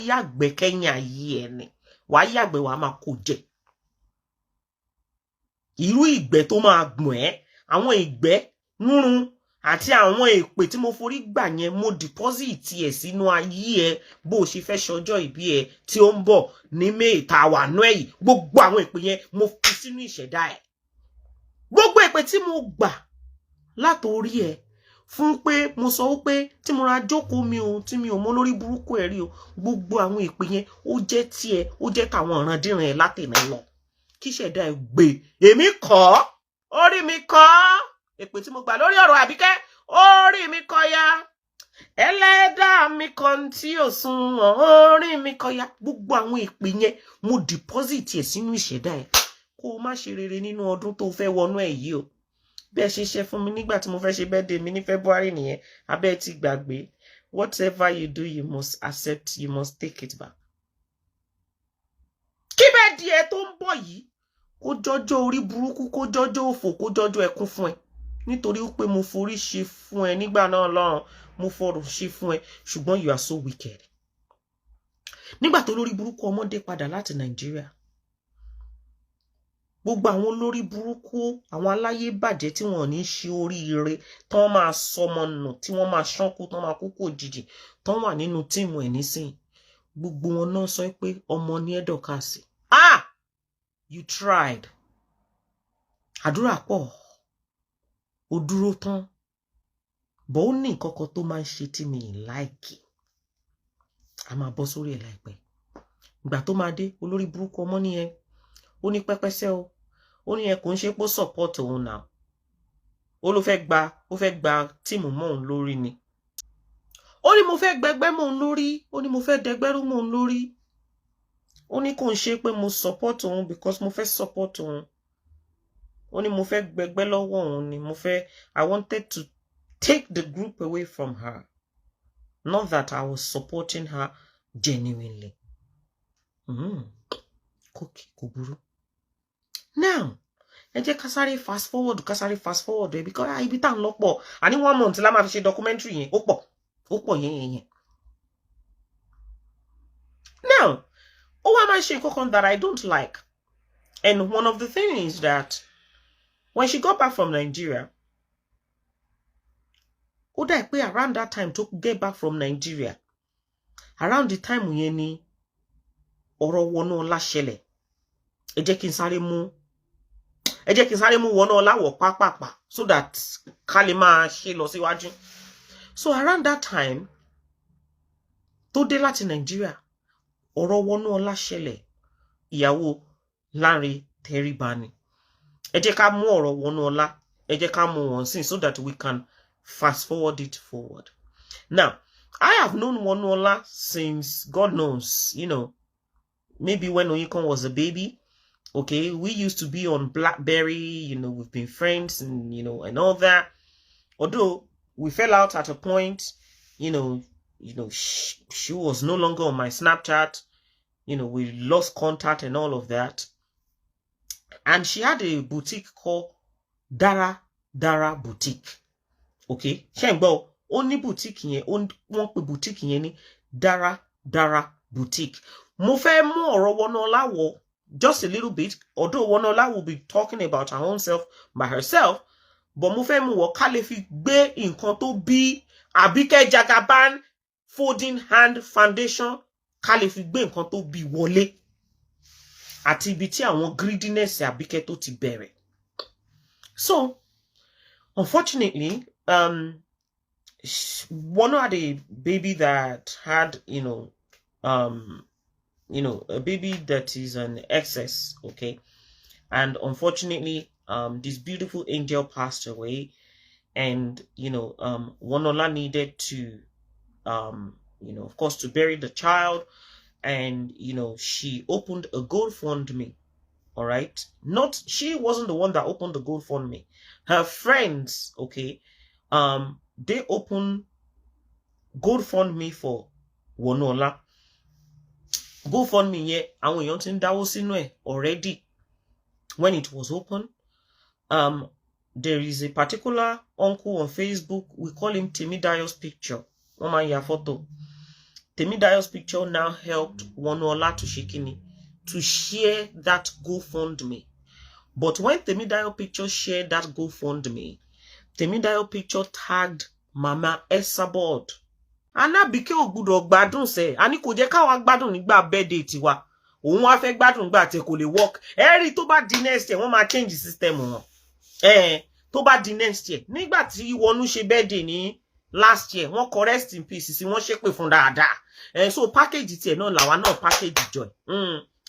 yàgbẹ́ kẹ́yìn ayé ẹni. Wàá yàgbẹ́ wàá máa kó jẹ. Irú ìgbẹ́ tó máa gbọ̀n ẹ́, àwọn ìgbẹ́ nírun àti àwọn èpè tí mo forí gbà yẹn mo deposit ẹ̀ sínú ayé ẹ bó ṣe fẹ́ ṣọjọ́ ìbí ẹ tí ó ń bọ̀ ní May tá wà nú èyí. Gbogbo àwọn èpè yẹn mo fi sínú ìṣẹ̀dá ẹ̀. Gbogbo èpè tí mo gbà látorí ẹ fún pé mo sọ wípé tí mo ra jókòó mi o tí mi ò mọ lórí burúkú ẹ rí o, gbogbo àwọn èpè yẹn ó jẹ́ tiẹ̀, ó jẹ́ tàwọn ìrandíran ẹ látẹ̀nà lọ. Kí ṣẹ̀dá ẹ gbé èmi kọ́, orí mi kọ́. Èpè tí mo gbà lórí ọ̀rọ̀ Àbíkẹ́, orí mi kọ́ ya. Ẹlẹ́dàá mi kan tí ò sunwọ̀n, orí mi kọ́ ya. Gbogbo àwọn èpè yẹn mo deposit ẹ̀ sínú ìṣẹ̀dá ẹ̀. Kó o má ṣe rere nínú ọdún tó fẹ́ wọnú ẹ̀ yìí o. Bí ẹ ṣe ṣe fún mi nígbà tí mo fẹ́ ṣe birthday mi ní February nìyẹn, abẹ́ ti gbàgbé. Whatever you do, you must accept, you must take it back. Kí bẹ́ẹ̀ di ẹ tó ń bọ̀ yìí, kó jọjọ́ orí burúkú, kó jọjọ́ òfò, kó jọjọ́ ẹkún fún ẹ. Nítorí pé mo forí ṣe fún ẹ nígbà náà lọ́run, mo fọrùn ṣe fún ẹ, ṣùgbọ́n you are so wicked. nígbà tó lórí burúkú ọmọdé padà láti Nàìjíríà, gbogbo àwọn lórí burúkú àwọn aláyé bàjẹ́ tí wọ́n ní ṣe oríire tí wọ́n máa sọmọ nù tí wọ́n máa ṣánkú tí wọ́n máa kúkú òjijì tí wọ́n wà nínú tíìmù ẹ̀ nísìn, gbogbo wọn náà sọ pé ọmọ ní Dorcas. You tried. Àdúrà pọ̀, ó dúró tán, bọ́ ó ní nǹkan kan tó máa ń ṣe tí mi láìkì. A máa bọ́ sórí ẹ̀ láìpẹ́. Ìgbà tó máa dé, olórí burúkú ọmọ nìyẹn, ó ní pẹ́pẹ́sẹ́ o, ó ní ẹ kò ń ṣe pé support òun náà, ó ló fẹ́ gba tíìmù mọ́ òun lórí ni. Ó ní mo fẹ́ gbẹgbẹ́ mọ́ òun lórí, ó ní mo fẹ́ dẹgbẹ́rú mọ́ òun lórí, ó ní kò ń ṣe pé mo support òun because mo fẹ́ support òun, ó ní mo fẹ́ gbẹgbẹ́ lọ́wọ́ òun ni, I wanted to take the group away from her, not that I was supporting her genuinely. Kò burú. Now, ẹ jẹ́ ká sáré fast forward because ibi tá ń lọ pọ̀. Àní 1 month la máa fi ṣe documentary yẹn, ó pọ̀ yẹn. Now, ó wá máa ṣe nǹkan kan that I don't like. And one of the things is that when she got back from Nigeria, ó dà pé around that time to get back from Nigeria, around the time yẹn ni ọ̀rọ̀ Wonuola ṣẹlẹ̀. Ẹ jẹ́ kí n sáré mú Wonuola wọ̀ pápápá so that ká lè máa ṣe lọ síwájú. So around that time tó dé láti Nigeria, ọ̀rọ̀ Wonuola ṣẹlẹ̀, ìyàwó Lanre Tẹríba ni. Ẹ jẹ́ ká mú ọ̀rọ̀ Wonuola, ẹ jẹ́ ká mú wọn sí so that we can fast forward it forward. Now, I have known Wonuola since God knows, maybe when Oyinkan was a baby. Okay, we used to be on BlackBerry, we've been friends and, and all that. Although we fell out at a point, she was no longer on my Snapchat. We lost contact and all of that. And she had a boutique called Dara Boutique. Okay, Shengbo, only boutique yẹn, wọ́n pè boutique yẹn ní Dara Boutique. Mo fẹ́ mú ọ̀rọ̀ Wonuola wọ̀ just a little bit, although Wonuola will be talking about her own self by herself, but mo fẹ́ mú wọ̀ ká lè fi gbé nǹkan tó bí Àbíkẹ́ Jagaban Folding Hand Foundation, ká lè fi gbé nǹkan tó bí wọlé àti ibi tí àwọn greediness Àbíkẹ́ tó ti bẹ̀rẹ̀. So, unfortunately, Wonuola had a baby that had, a baby that is an excess, okay? And unfortunately, this beautiful angel passed away, and, Wonuola needed to, of course, to bury the child, and, she opened a GoFundMe, all right? She wasn't the one that opened the GoFundMe. Her friends, okay, they opened GoFundMe for Wonuola. GoFundMe yẹn, àwọn èèyàn ti ń dáwó sínú ẹ̀ already. When it was open, there is a particular uncle on Facebook, we call him Temidayo's Picture. Wọ́n máa ń ya photo. Temidayo's Picture now helped Wonuola to share that GoFundMe. But when Temidayo Picture shared that GoFundMe, Temidayo Picture tagged Mama Esabod. Anabike ò gbọ́dọ̀ gbádùn se, ani kò jẹ́ ká wá gbádùn nígbà birthday tiwa. Òun wá fẹ́ gbádùn nígbà tí kò lè work. Eri tó bá di next year wọ́n máa change system wọn. Tó bá di next year. Nígbà tí Wonu ṣe birthday ní last year, wọ́n kọ rest in peace sí wọ́n ṣépè fún dáadáa. So package tiẹ̀ náà làwa náà package joy.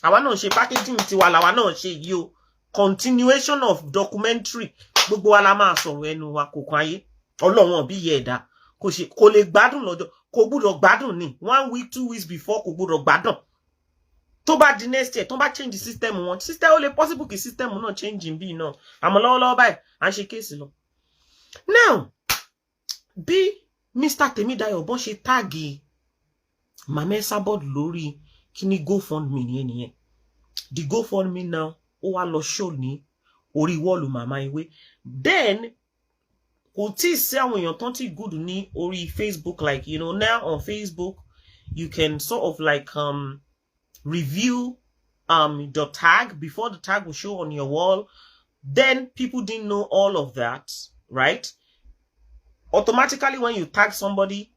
Àwa náà ṣe packaging tiwa làwa náà ṣe yìí o. Continuation of documentary. Gbogbo wa la máa sọ̀rọ̀ ẹnu wa kò kan ayé. Ọlọ́run bí yẹ ẹ̀dá. Kò lè gbádùn lọ́jọ́. Kò gbọ́dọ̀ gbádùn ni. 1 week, 2 weeks before kò gbọ́dọ̀ gbádùn. Tó bá di next year, tó bá change the system wọn. System ó lè possible kí system náà change bí náà. Àmọ́ lọ́wọ́lọ́wọ́ báyìí, à ń ṣe case lọ. Now, bí Mr. Temidayo bọ́n ṣe táàgì Mama Esabod lórí kíní GoFundMe nìyẹn. The GoFundMe now, ó wá lọ show ní orí wọ́ọ̀lù Mama Ewé. Then, kò tí sí àwọn èèyàn tán tí good ní orí Facebook, like, now on Facebook, You can sort of like review the tag before the tag will show on your wall. Then people didn't know all of that, right? Automatically when you tag somebody,